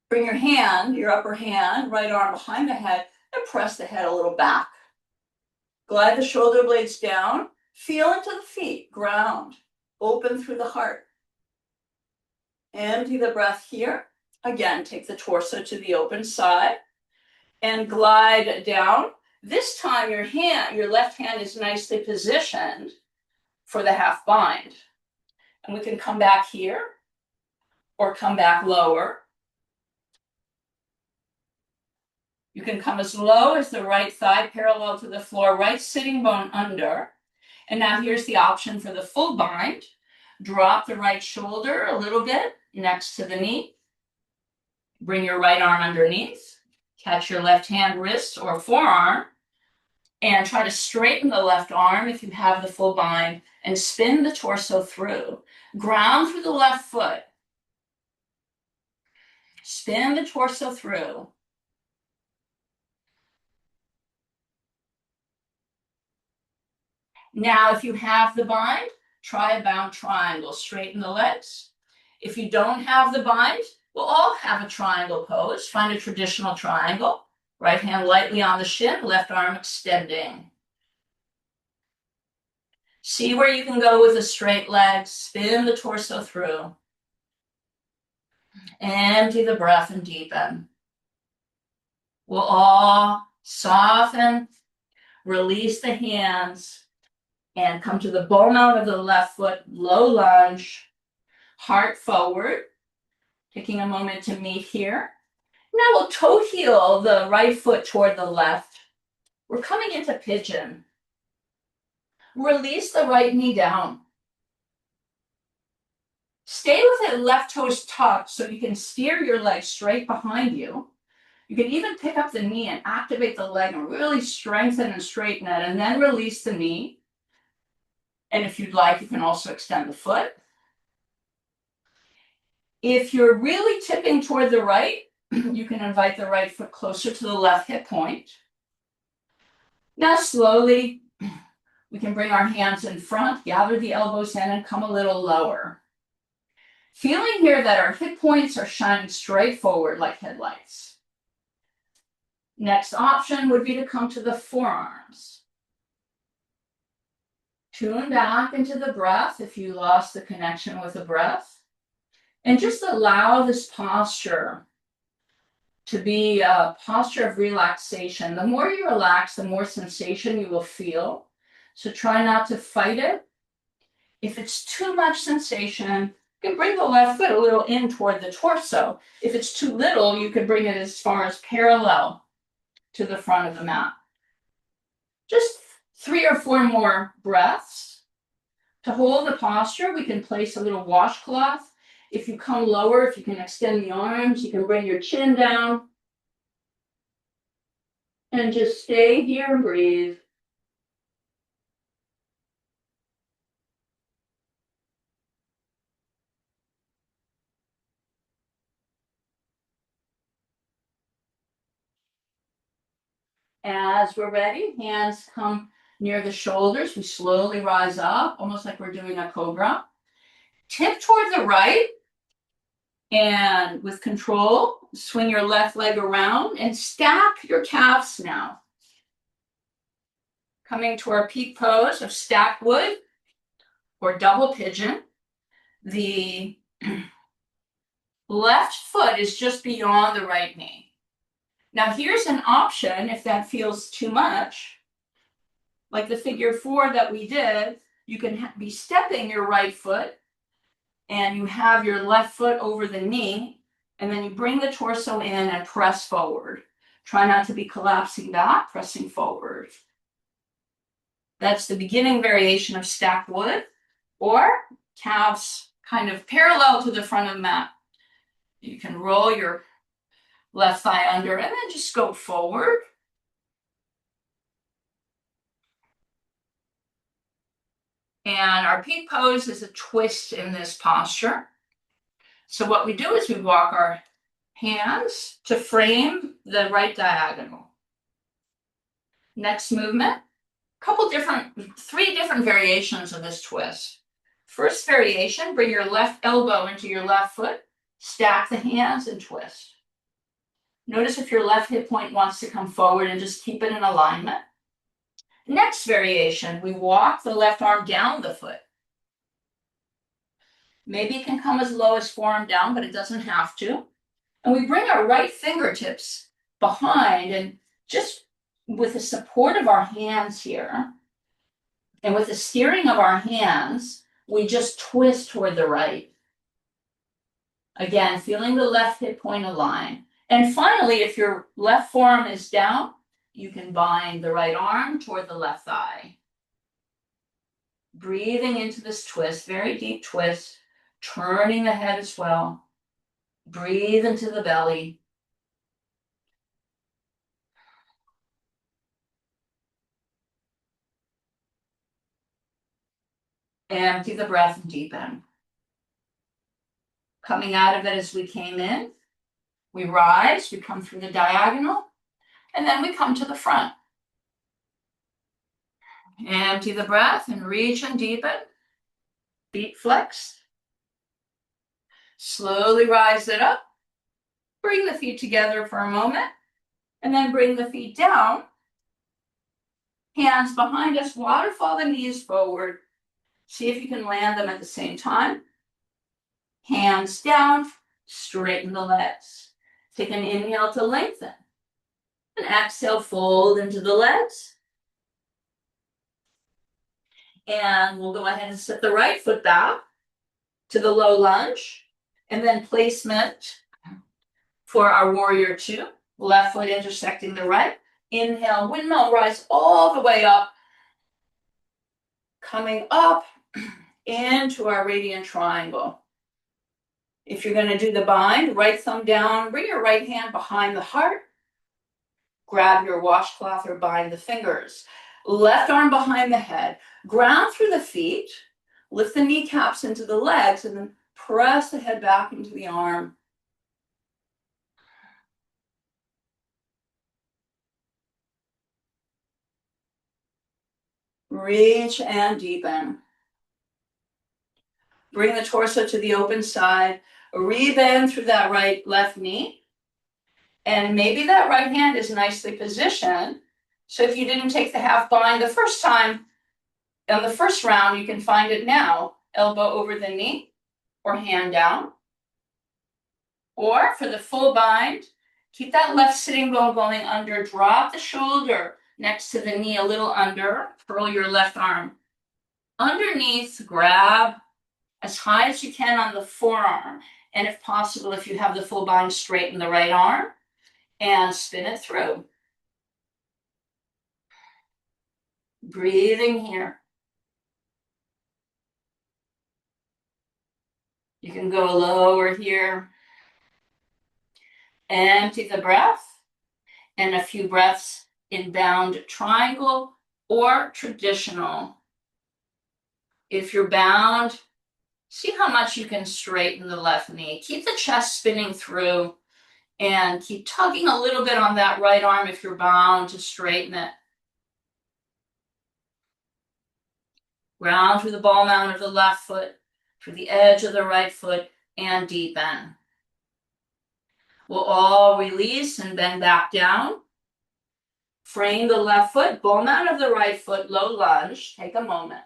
S1: Bring your hand, your upper hand, right arm behind the head, and press the head a little back. Glide the shoulder blades down. Feel into the feet, ground. Open through the heart. Empty the breath here. Again, take the torso to the open side and glide down. This time your left hand is nicely positioned for the half bind. And we can come back here or come back lower. You can come as low as the right thigh parallel to the floor, right sitting bone under. And now here's the option for the full bind. Drop the right shoulder a little bit next to the knee. Bring your right arm underneath. Catch your left hand, wrist, or forearm. And try to straighten the left arm if you have the full bind. And spin the torso through. Ground through the left foot. Spin the torso through. Now, if you have the bind, try a bound triangle. Straighten the legs. If you don't have the bind, we'll all have a triangle pose. Find a traditional triangle. Right hand lightly on the shin, left arm extending. See where you can go with a straight leg. Spin the torso through. Empty the breath and deepen. We'll all soften, release the hands, and come to the ball mount of the left foot, low lunge, heart forward. Taking a moment to meet here. Now we'll toe heel the right foot toward the left. We're coming into pigeon. Release the right knee down. Stay with the left toes tucked so you can steer your leg straight behind you. You can even pick up the knee and activate the leg and really strengthen and straighten it, and then release the knee. And if you'd like, you can also extend the foot. If you're really tipping toward the right, you can invite the right foot closer to the left hip point. Now slowly, we can bring our hands in front, gather the elbows in, and come a little lower. Feeling here that our hip points are shining straight forward like headlights. Next option would be to come to the forearms. Tune back into the breath if you lost the connection with the breath. And just allow this posture to be a posture of relaxation. The more you relax, the more sensation you will feel. So try not to fight it. If it's too much sensation, you can bring the left foot a little in toward the torso. If it's too little, you can bring it as far as parallel to the front of the mat. Just 3 or 4 more breaths. To hold the posture, we can place a little washcloth. If you come lower, if you can extend the arms, you can bring your chin down. And just stay here and breathe. As we're ready, hands come near the shoulders. We slowly rise up, almost like we're doing a cobra. Tip toward the right. And with control, swing your left leg around and stack your calves now. Coming to our peak pose of stacked wood or double pigeon. The left foot is just beyond the right knee. Now here's an option if that feels too much. Like the figure 4 that we did, you can be stepping your right foot and you have your left foot over the knee, and then you bring the torso in and press forward. Try not to be collapsing back, pressing forward. That's the beginning variation of stacked wood, or calves kind of parallel to the front of the mat. You can roll your left thigh under and then just go forward. And our peak pose is a twist in this posture. So what we do is we walk our hands to frame the right diagonal. Next movement, 3 different variations of this twist. First variation, bring your left elbow into your left foot, stack the hands and twist. Notice if your left hip point wants to come forward and just keep it in alignment. Next variation, we walk the left arm down the foot. Maybe it can come as low as forearm down, but it doesn't have to. And we bring our right fingertips behind, and just with the support of our hands here, and with the steering of our hands, we just twist toward the right. Again, feeling the left hip point align. And finally, if your left forearm is down, you can bind the right arm toward the left thigh. Breathing into this twist, very deep twist, turning the head as well. Breathe into the belly. Empty the breath and deepen. Coming out of it as we came in, we rise, we come through the diagonal, and then we come to the front. Empty the breath and reach and deepen. Feet flexed. Slowly rise it up. Bring the feet together for a moment, and then bring the feet down. Hands behind us, waterfall the knees forward. See if you can land them at the same time. Hands down, straighten the legs. Take an inhale to lengthen. And exhale, fold into the legs. And we'll go ahead and set the right foot back to the low lunge. And then placement for our warrior two. Left foot intersecting the right. Inhale, windmill rise all the way up. Coming up into our radiant triangle. If you're going to do the bind, right thumb down, bring your right hand behind the heart. Grab your washcloth or bind the fingers. Left arm behind the head. Ground through the feet. Lift the kneecaps into the legs and then press the head back into the arm. Reach and deepen. Bring the torso to the open side. Rebend through that left knee. And maybe that right hand is nicely positioned. So if you didn't take the half bind the first time, on the first round, you can find it now. Elbow over the knee or hand down. Or for the full bind, keep that left sitting bone going under. Drop the shoulder next to the knee a little under. Curl your left arm. Underneath, grab as high as you can on the forearm. And if possible, if you have the full bind, straighten the right arm and spin it through. Breathing here. You can go lower here. Empty the breath. And a few breaths in bound triangle or traditional. If you're bound, see how much you can straighten the left knee. Keep the chest spinning through and keep tugging a little bit on that right arm if you're bound to straighten it. Ground through the ball mount of the left foot, through the edge of the right foot, and deepen. We'll all release and bend back down. Frame the left foot, ball mount of the right foot, low lunge. Take a moment.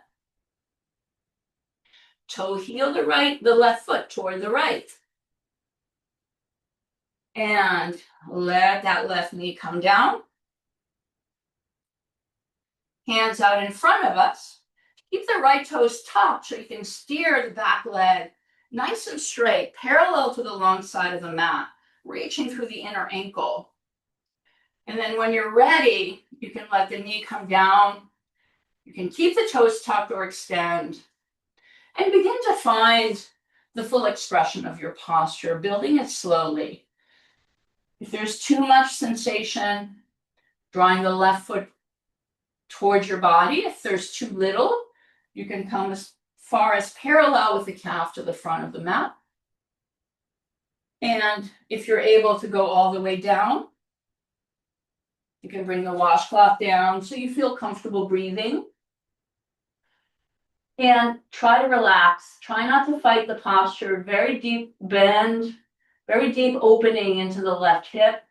S1: Toe heel the left foot toward the right. And let that left knee come down. Hands out in front of us. Keep the right toes tucked so you can steer the back leg nice and straight, parallel to the long side of the mat, reaching through the inner ankle. And then when you're ready, you can let the knee come down. You can keep the toes tucked or extend. And begin to find the full expression of your posture, building it slowly. If there's too much sensation, drawing the left foot towards your body. If there's too little, you can come as far as parallel with the calf to the front of the mat. And if you're able to go all the way down, you can bring the washcloth down so you feel comfortable breathing. And try to relax. Try not to fight the posture. Very deep bend, very deep opening into the left hip.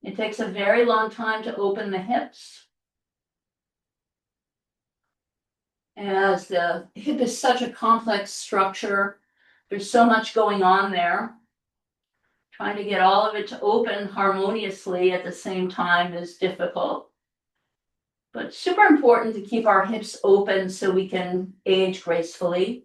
S1: It takes a very long time to open the hips, as the hip is such a complex structure. There's so much going on there. Trying to get all of it to open harmoniously at the same time is difficult. But super important to keep our hips open so we can age gracefully.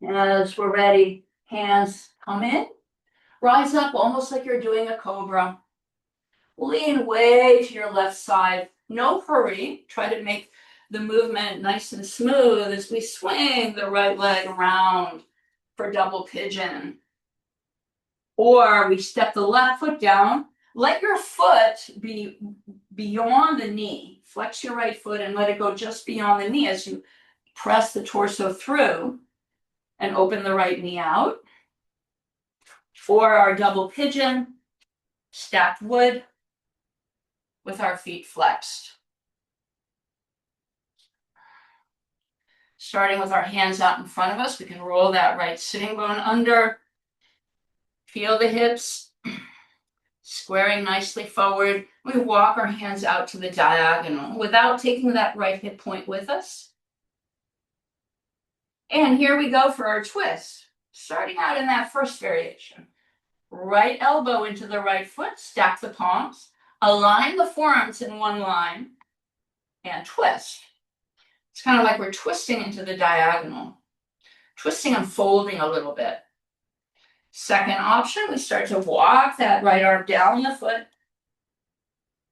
S1: As we're ready, hands come in. Rise up almost like you're doing a cobra. Lean way to your left side. No hurry. Try to make the movement nice and smooth as we swing the right leg around for double pigeon. Or we step the left foot down. Let your foot be beyond the knee. Flex your right foot and let it go just beyond the knee as you press the torso through and open the right knee out. For our double pigeon, stacked wood with our feet flexed. Starting with our hands out in front of us, we can roll that right sitting bone under. Feel the hips squaring nicely forward. We walk our hands out to the diagonal without taking that right hip point with us. And here we go for our twist. Starting out in that first variation. Right elbow into the right foot, stack the palms, align the forearms in one line, and twist. It's kind of like we're twisting into the diagonal, twisting and folding a little bit. Second option, we start to walk that right arm down the foot,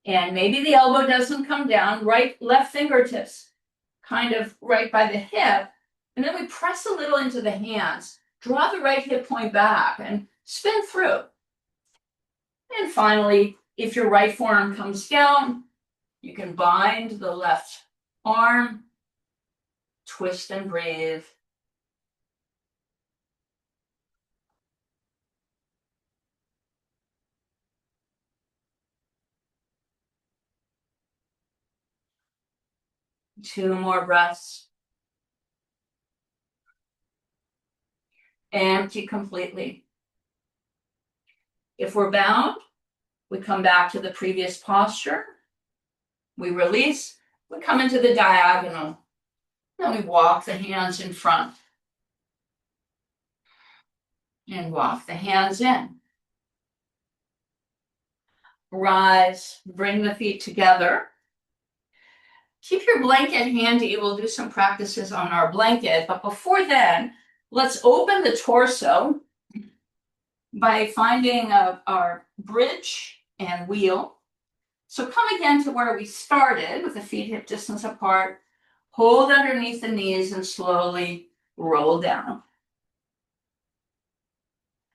S1: and maybe the elbow doesn't come down, left fingertips kind of right by the hip, and then we press a little into the hands, draw the right hip point back, and spin through. And finally, if your right forearm comes down, you can bind the left arm, twist and breathe. Two more breaths. Empty completely. If we're bound, we come back to the previous posture. We release, we come into the diagonal. Then we walk the hands in front. And walk the hands in. Rise, bring the feet together. Keep your blanket handy. We'll do some practices on our blanket. But before then, let's open the torso by finding our bridge and wheel. So come again to where we started with the feet hip distance apart. Hold underneath the knees and slowly roll down.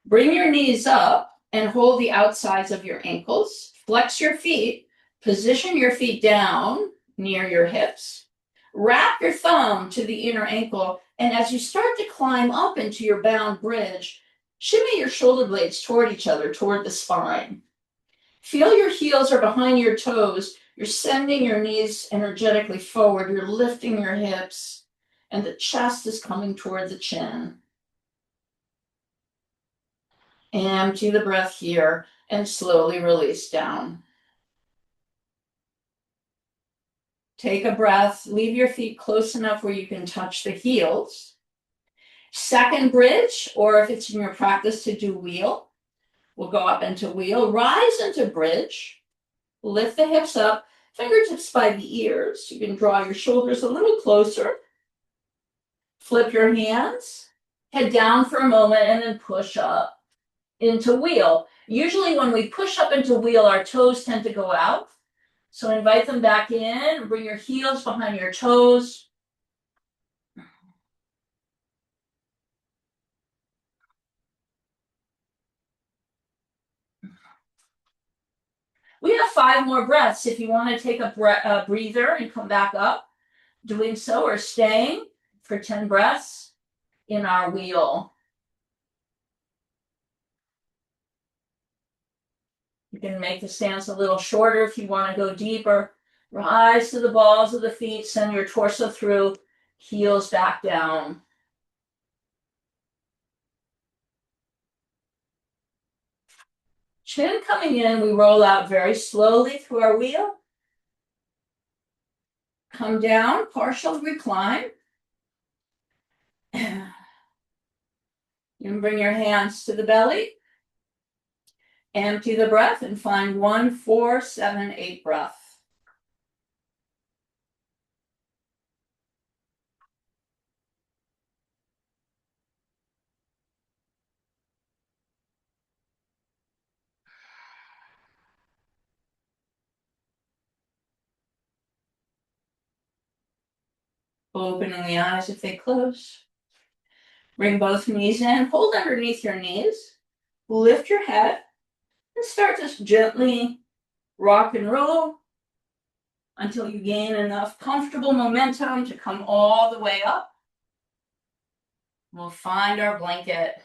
S1: Bring your knees up and hold the outsides of your ankles. Flex your feet. Position your feet down near your hips. Wrap your thumb to the inner ankle, and as you start to climb up into your bound bridge, shimmy your shoulder blades toward each other, toward the spine. Feel your heels are behind your toes. You're sending your knees energetically forward. You're lifting your hips, and the chest is coming toward the chin. Empty the breath here and slowly release down. Take a breath. Leave your feet close enough where you can touch the heels. Second bridge, or if it's in your practice to do wheel, we'll go up into wheel. Rise into bridge. Lift the hips up, fingertips by the ears. You can draw your shoulders a little closer. Flip your hands. Head down for a moment and then push up into wheel. Usually when we push up into wheel, our toes tend to go out. So invite them back in. Bring your heels behind your toes. We have 5 more breaths. If you want to take a breather and come back up, doing so, or staying for 10 breaths in our wheel. can make the stance a little shorter if you want to go deeper. Rise to the balls of the feet, send your torso through, heels back down. Chin coming in, we roll out very slowly through our wheel. Come down, partial recline. You can bring your hands to the belly. Empty the breath and find 1, 4, 7, 8 breath. Opening the eyes if they close. Bring both knees in, hold underneath your knees. Lift your head and start to gently rock and roll until you gain enough comfortable momentum to come all the way up. We'll find our blanket.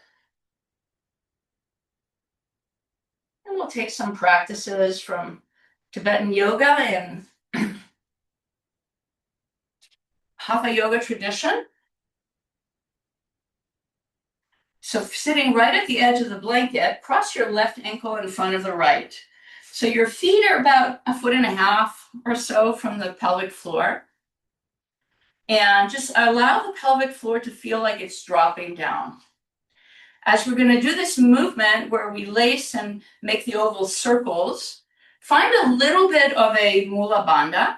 S1: And we'll take some practices from Tibetan yoga and hatha yoga tradition. So sitting right at the edge of the blanket, cross your left ankle in front of the right. So your feet are about 1.5 feet or so from the pelvic floor. And just allow the pelvic floor to feel like it's dropping down. As we're going to do this movement where we lace and make the oval circles, find a little bit of a mula bandha.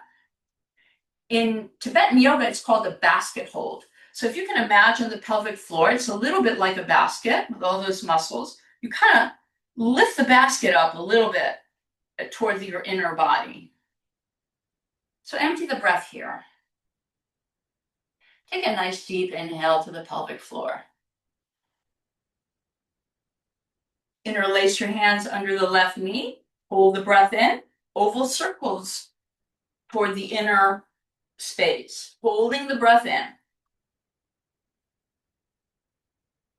S1: In Tibetan yoga, it's called a basket hold. So if you can imagine the pelvic floor, it's a little bit like a basket with all those muscles. You kind of lift the basket up a little bit toward your inner body. So empty the breath here. Take a nice deep inhale to the pelvic floor. Interlace your hands under the left knee. Hold the breath in. Oval circles toward the inner space. Holding the breath in.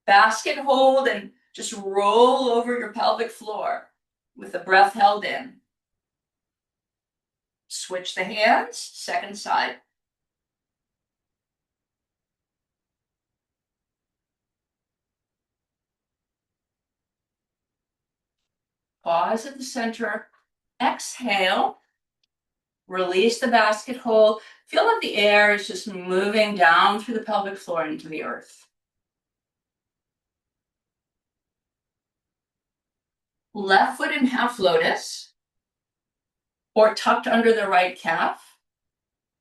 S1: Basket hold and just roll over your pelvic floor with the breath held in. Switch the hands, second side. Pause at the center. Exhale. Release the basket hold. Feel that the air is just moving down through the pelvic floor into the earth. Left foot in half lotus or tucked under the right calf.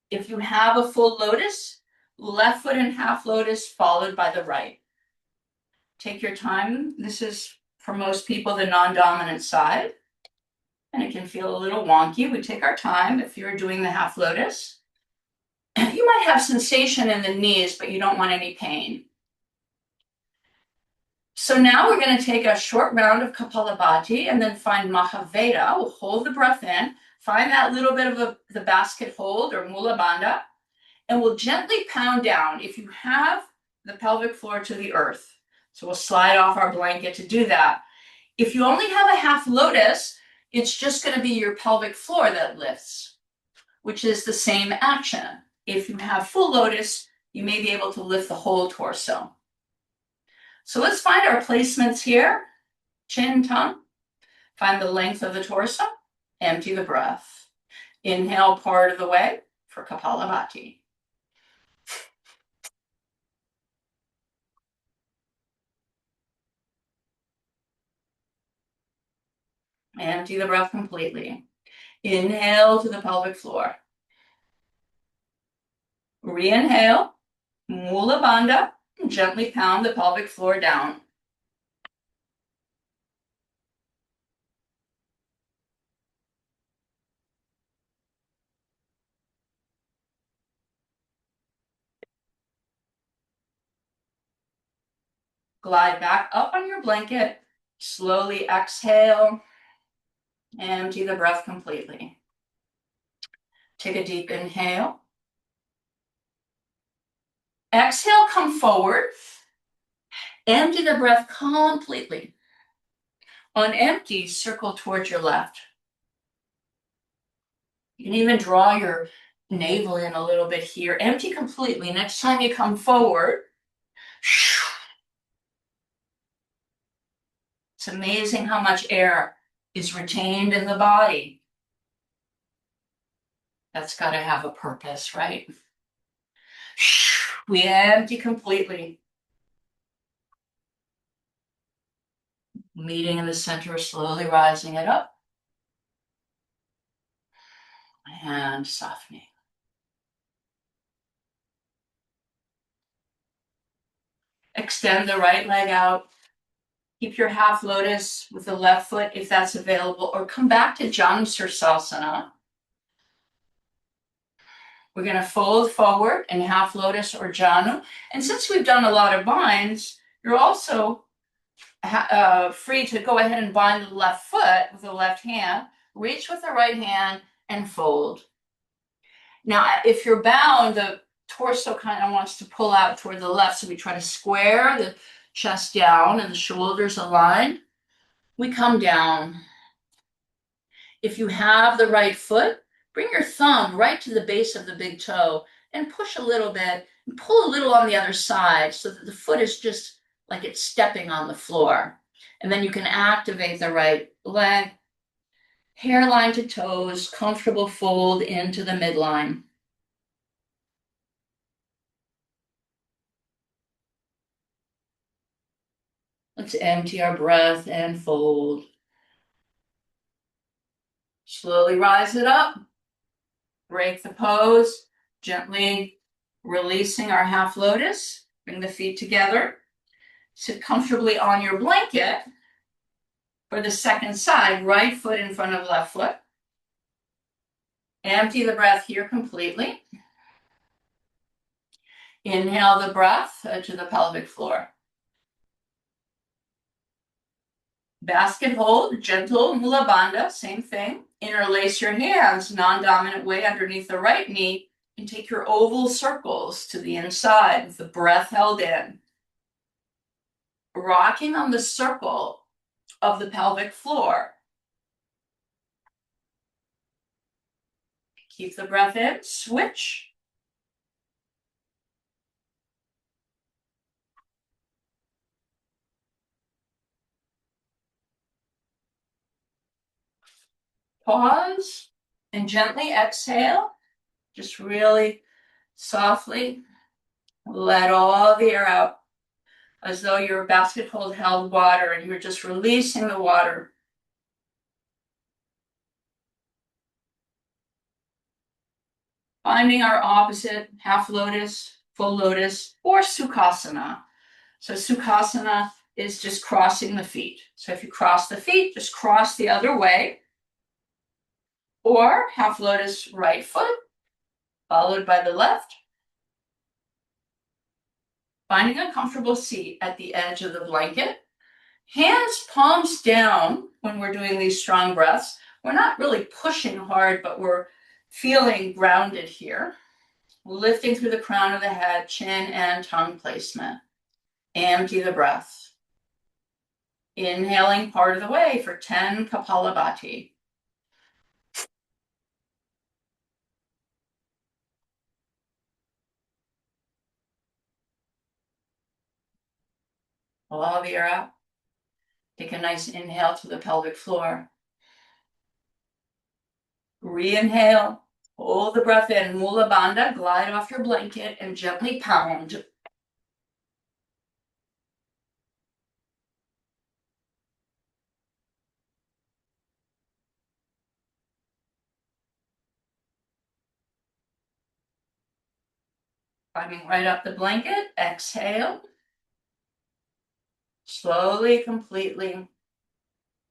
S1: If you have a full lotus, left foot in half lotus followed by the right. Take your time. This is, for most people, the non-dominant side. And it can feel a little wonky. We take our time if you're doing the half lotus. You might have sensation in the knees, but you don't want any pain. So now we're going to take a short round of Kapalabhati and then find Mahaveda. We'll hold the breath in, find that little bit of the basket hold or mula bandha, and we'll gently pound down if you have the pelvic floor to the earth. So we'll slide off our blanket to do that. If you only have a half lotus, it's just going to be your pelvic floor that lifts, which is the same action. If you have full lotus, you may be able to lift the whole torso. So let's find our placements here. Chin, tongue. Find the length of the torso. Empty the breath. Inhale part of the way for Kapalabhati. Empty the breath completely. Inhale to the pelvic floor. Re-inhale. Mula bandha. Gently pound the pelvic floor down. Glide back up on your blanket. Slowly exhale. Empty the breath completely. Take a deep inhale. Exhale, come forward. Empty the breath completely. On empty, circle towards your left. You can even draw your navel in a little bit here. Empty completely. Next time you come forward, it's amazing how much air is retained in the body. That's got to have a purpose, right? We empty completely. Meeting in the center, slowly rising it up and softening. Extend the right leg out. Keep your half lotus with the left foot if that's available, or come back to Janusirsasana. We're going to fold forward in half lotus or Janu. And since we've done a lot of binds, you're also free to go ahead and bind the left foot with the left hand, reach with the right hand, and fold. Now, if you're bound, the torso kind of wants to pull out toward the left, so we try to square the chest down and the shoulders aligned. We come down. If you have the right foot, bring your thumb right to the base of the big toe and push a little bit and pull a little on the other side so that the foot is just like it's stepping on the floor. And then you can activate the right leg, hairline to toes, comfortable fold into the midline. Let's empty our breath and fold. Slowly rise it up. Break the pose, gently releasing our half lotus. Bring the feet together. Sit comfortably on your blanket for the second side, right foot in front of left foot. Empty the breath here completely. Inhale the breath to the pelvic floor. Basket hold, gentle mula bandha, same thing. Interlace your hands, non-dominant way underneath the right knee, and take your oval circles to the inside with the breath held in. Rocking on the circle of the pelvic floor. Keep the breath in, switch. Pause and gently exhale. Just really softly let all the air out as though your basket hold held water and you're just releasing the water. Finding our opposite, half lotus, full lotus, or Sukhasana. So Sukhasana is just crossing the feet. So if you cross the feet, just cross the other way. Or half lotus right foot, followed by the left. Finding a comfortable seat at the edge of the blanket. Hands palms down when we're doing these strong breaths. We're not really pushing hard, but we're feeling grounded here. Lifting through the crown of the head, chin and tongue placement. Empty the breath. Inhaling part of the way for 10 Kapalabhati. All the air out. Take a nice inhale to the pelvic floor. Re-inhale. Hold the breath in. Mula bandha. Glide off your blanket and gently pound. Climbing right up the blanket. Exhale. Slowly, completely.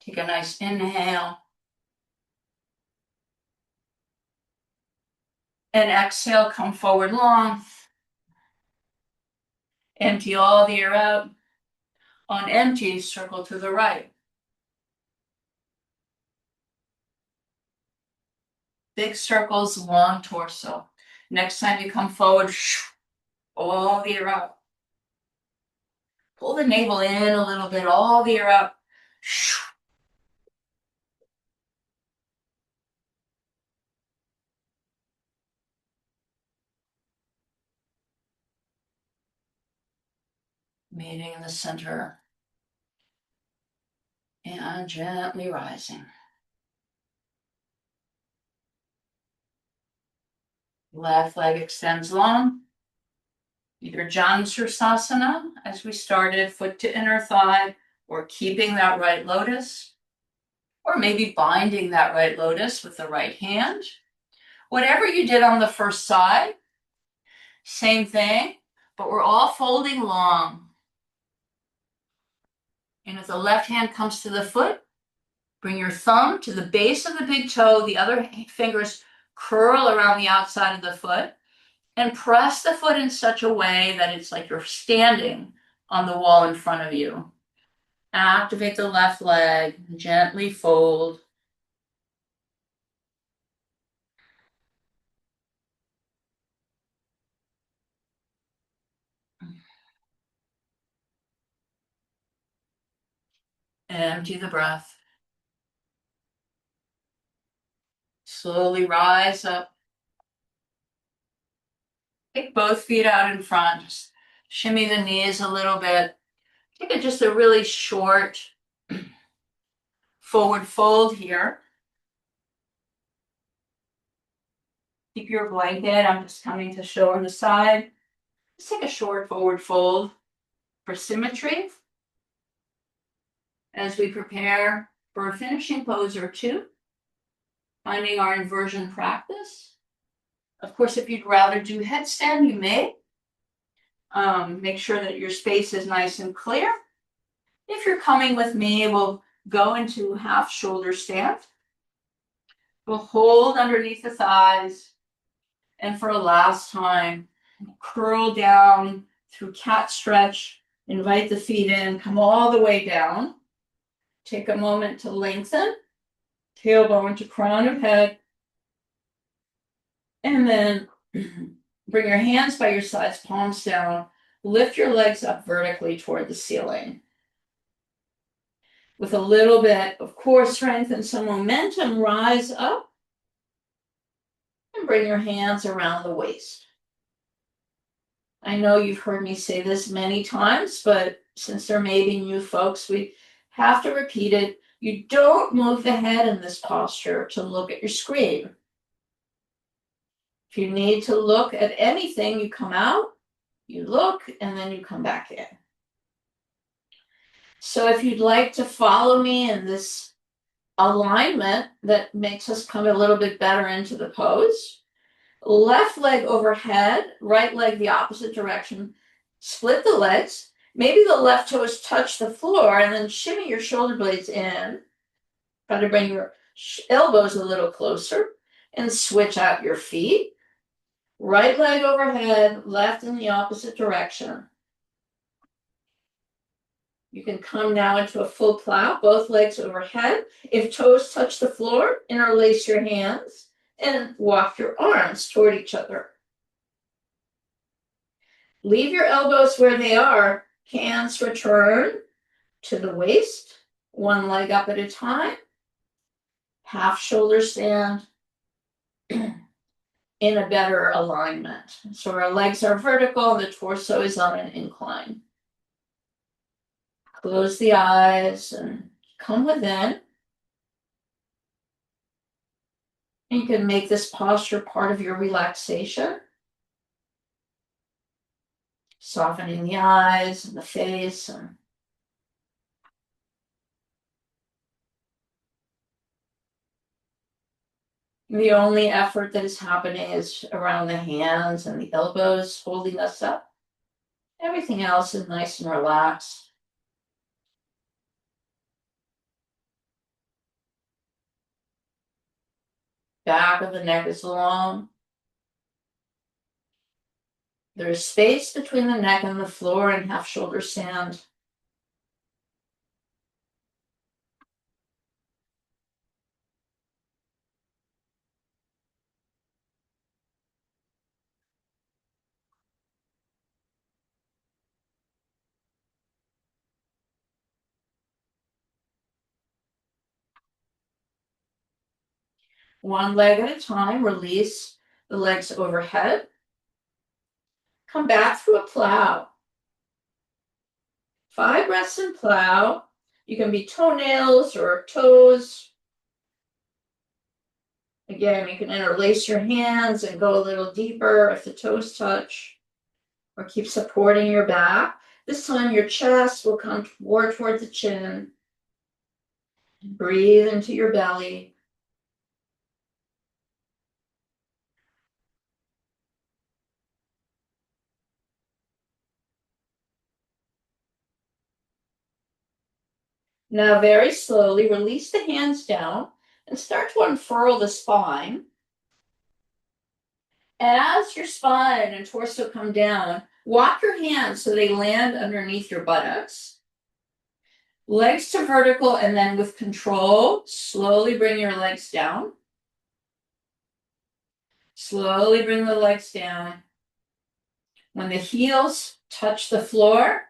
S1: Take a nice inhale. And exhale, come forward long. Empty all the air out. On empty, circle to the right. Big circles, long torso. Next time you come forward, all the air out. Pull the navel in a little bit, all the air out. meeting in the center. And gently rising. Left leg extends long. Either Janushirasana, as we started, foot to inner thigh, or keeping that right lotus, or maybe binding that right lotus with the right hand. Whatever you did on the first side, same thing, but we're all folding long. And if the left hand comes to the foot, bring your thumb to the base of the big toe, the other fingers curl around the outside of the foot, and press the foot in such a way that it's like you're standing on the wall in front of you. Activate the left leg, gently fold. Empty the breath. Slowly rise up. Take both feet out in front. Just shimmy the knees a little bit. Take just a really short forward fold here. Keep your blanket. I'm just coming to show on the side. Just take a short forward fold for symmetry as we prepare for a finishing pose or two, finding our inversion practice. Of course, if you'd rather do headstand, you may. Make sure that your space is nice and clear. If you're coming with me, we'll go into half shoulder stand. We'll hold underneath the thighs. And for a last time, curl down through cat stretch. Invite the feet in, come all the way down. Take a moment to lengthen. Tailbone to crown of head. And then bring your hands by your sides, palms down. Lift your legs up vertically toward the ceiling. With a little bit of core strength and some momentum, rise up. And bring your hands around the waist. I know you've heard me say this many times, but since there may be new folks, we have to repeat it. You don't move the head in this posture to look at your screen. If you need to look at anything, you come out, you look, and then you come back in. So if you'd like to follow me in this alignment that makes us come a little bit better into the pose, left leg overhead, right leg the opposite direction, split the legs, maybe the left toes touch the floor, and then shimmy your shoulder blades in. Try to bring your elbows a little closer and switch out your feet. Right leg overhead, left in the opposite direction. You can come now into a full plow, both legs overhead. If toes touch the floor, interlace your hands and walk your arms toward each other. Leave your elbows where they are. Hands return to the waist, one leg up at a time. Half shoulder stand. In a better alignment. So our legs are vertical, the torso is on an incline. Close the eyes and come within. And you can make this posture part of your relaxation. Softening the eyes and the face. And the only effort that is happening is around the hands and the elbows holding us up. Everything else is nice and relaxed. Back of the neck is long. There is space between the neck and the floor in half shoulder stand. One leg at a time, release the legs overhead. Come back through a plow. 5 breaths in plow. You can be toenails or toes. Again, you can interlace your hands and go a little deeper if the toes touch, or keep supporting your back. This time your chest will come more toward the chin. Breathe into your belly. Now very slowly release the hands down and start to unfurl the spine. As your spine and torso come down, walk your hands so they land underneath your buttocks. Legs to vertical, and then with control, slowly bring your legs down. Slowly bring the legs down. When the heels touch the floor,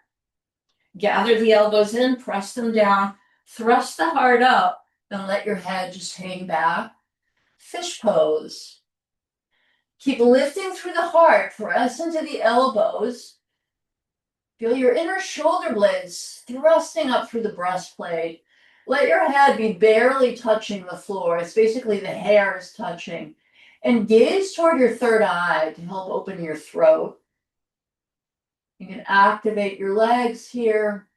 S1: gather the elbows in, press them down, thrust the heart up, then let your head just hang back. Fish pose. Keep lifting through the heart, press into the elbows. Feel your inner shoulder blades thrusting up through the breastplate. Let your head be barely touching the floor. It's basically the hair is touching. And gaze toward your third eye to help open your throat. You can activate your legs here.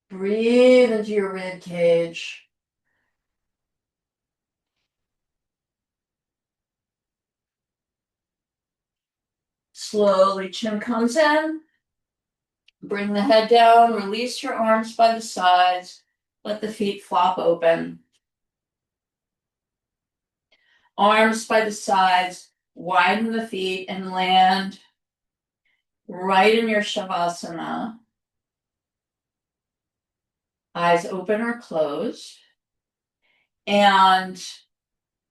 S1: Breathe into your rib cage. Slowly, chin comes in. Bring the head down, release your arms by the sides. Let the feet flop open. Arms by the sides, widen the feet and land right in your Shavasana. Eyes open or closed. And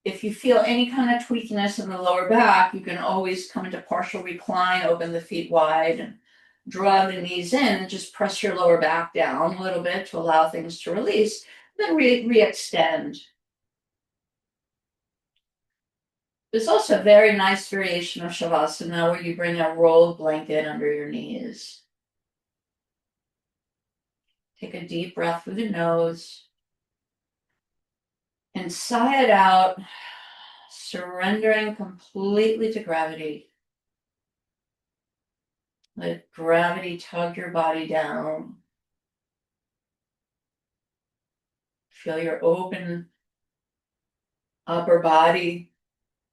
S1: if you feel any kind of tweakiness in the lower back, you can always come into partial recline, open the feet wide, and draw the knees in, and just press your lower back down a little bit to allow things to release. Then re-extend. There's also a very nice variation of Shavasana where you bring a rolled blanket under your knees. Take a deep breath through the nose and sigh it out, surrendering completely to gravity. Let gravity tug your body down. Feel your open upper body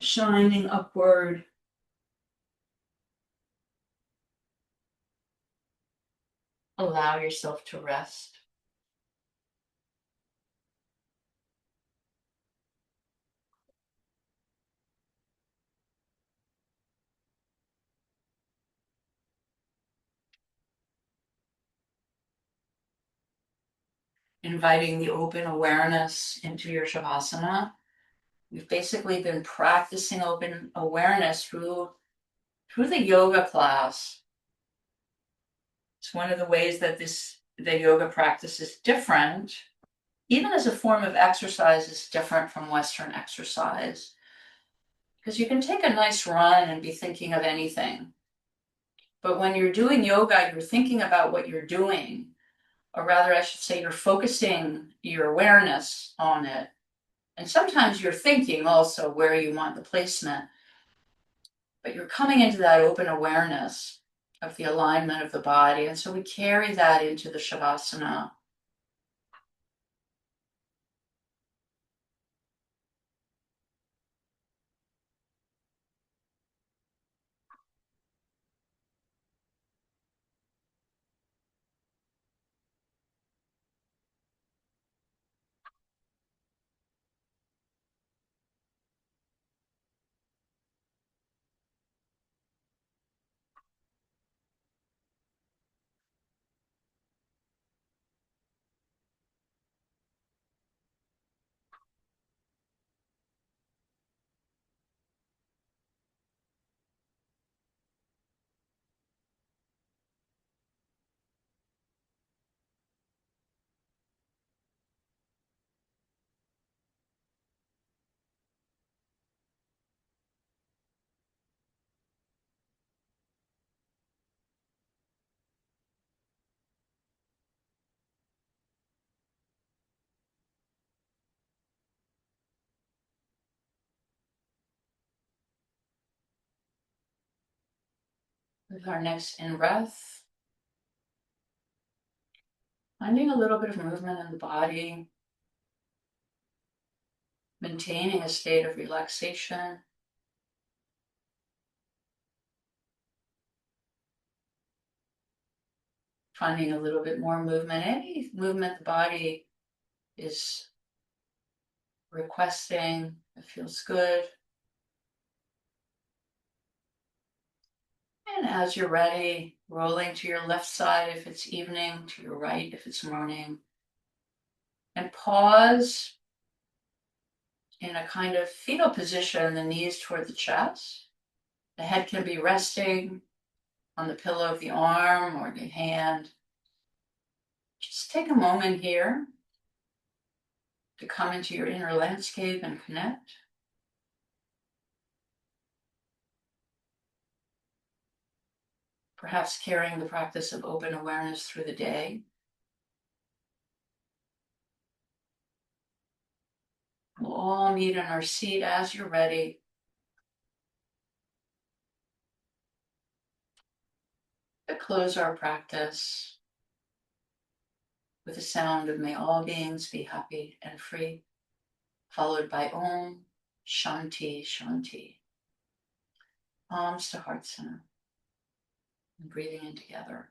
S1: shining upward. Allow yourself to rest. Inviting the open awareness into your Shavasana. We've basically been practicing open awareness through the yoga class. It's one of the ways that the yoga practice is different. Even as a form of exercise, is different from Western exercise. Because you can take a nice run and be thinking of anything. But when you're doing yoga, you're thinking about what you're doing. Or rather, I should say, you're focusing your awareness on it. And sometimes you're thinking also where you want the placement. But you're coming into that open awareness of the alignment of the body. And so we carry that into the Shavasana. With our next in-breath, finding a little bit of movement in the body, maintaining a state of relaxation. Finding a little bit more movement, any movement the body is requesting, it feels good. And as you're ready, rolling to your left side if it's evening, to your right if it's morning. And pause in a kind of fetal position, the knees toward the chest. The head can be resting on the pillow of the arm or the hand. Just take a moment here to come into your inner landscape and connect. Perhaps carrying the practice of open awareness through the day. We'll all meet in our seat as you're ready. To close our practice with the sound of may all beings be happy and free, followed by Om Shanti Shanti. Palms to heart center. And breathing in together.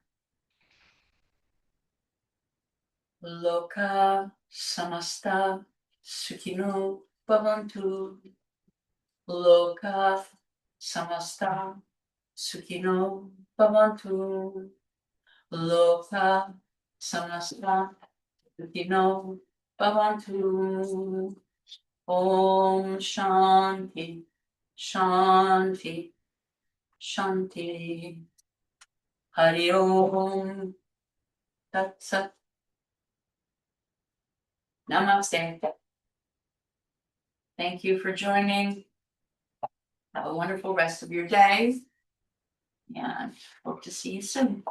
S1: Loka samasta sukhino bhavantu. Loka samasta sukhino bhavantu. Loka samasta sukhino bhavantu. Om Shanti Shanti Shanti. Hari Om Tat Sat. Namaste. Thank you for joining. Have a wonderful rest of your day, and hope to see you soon.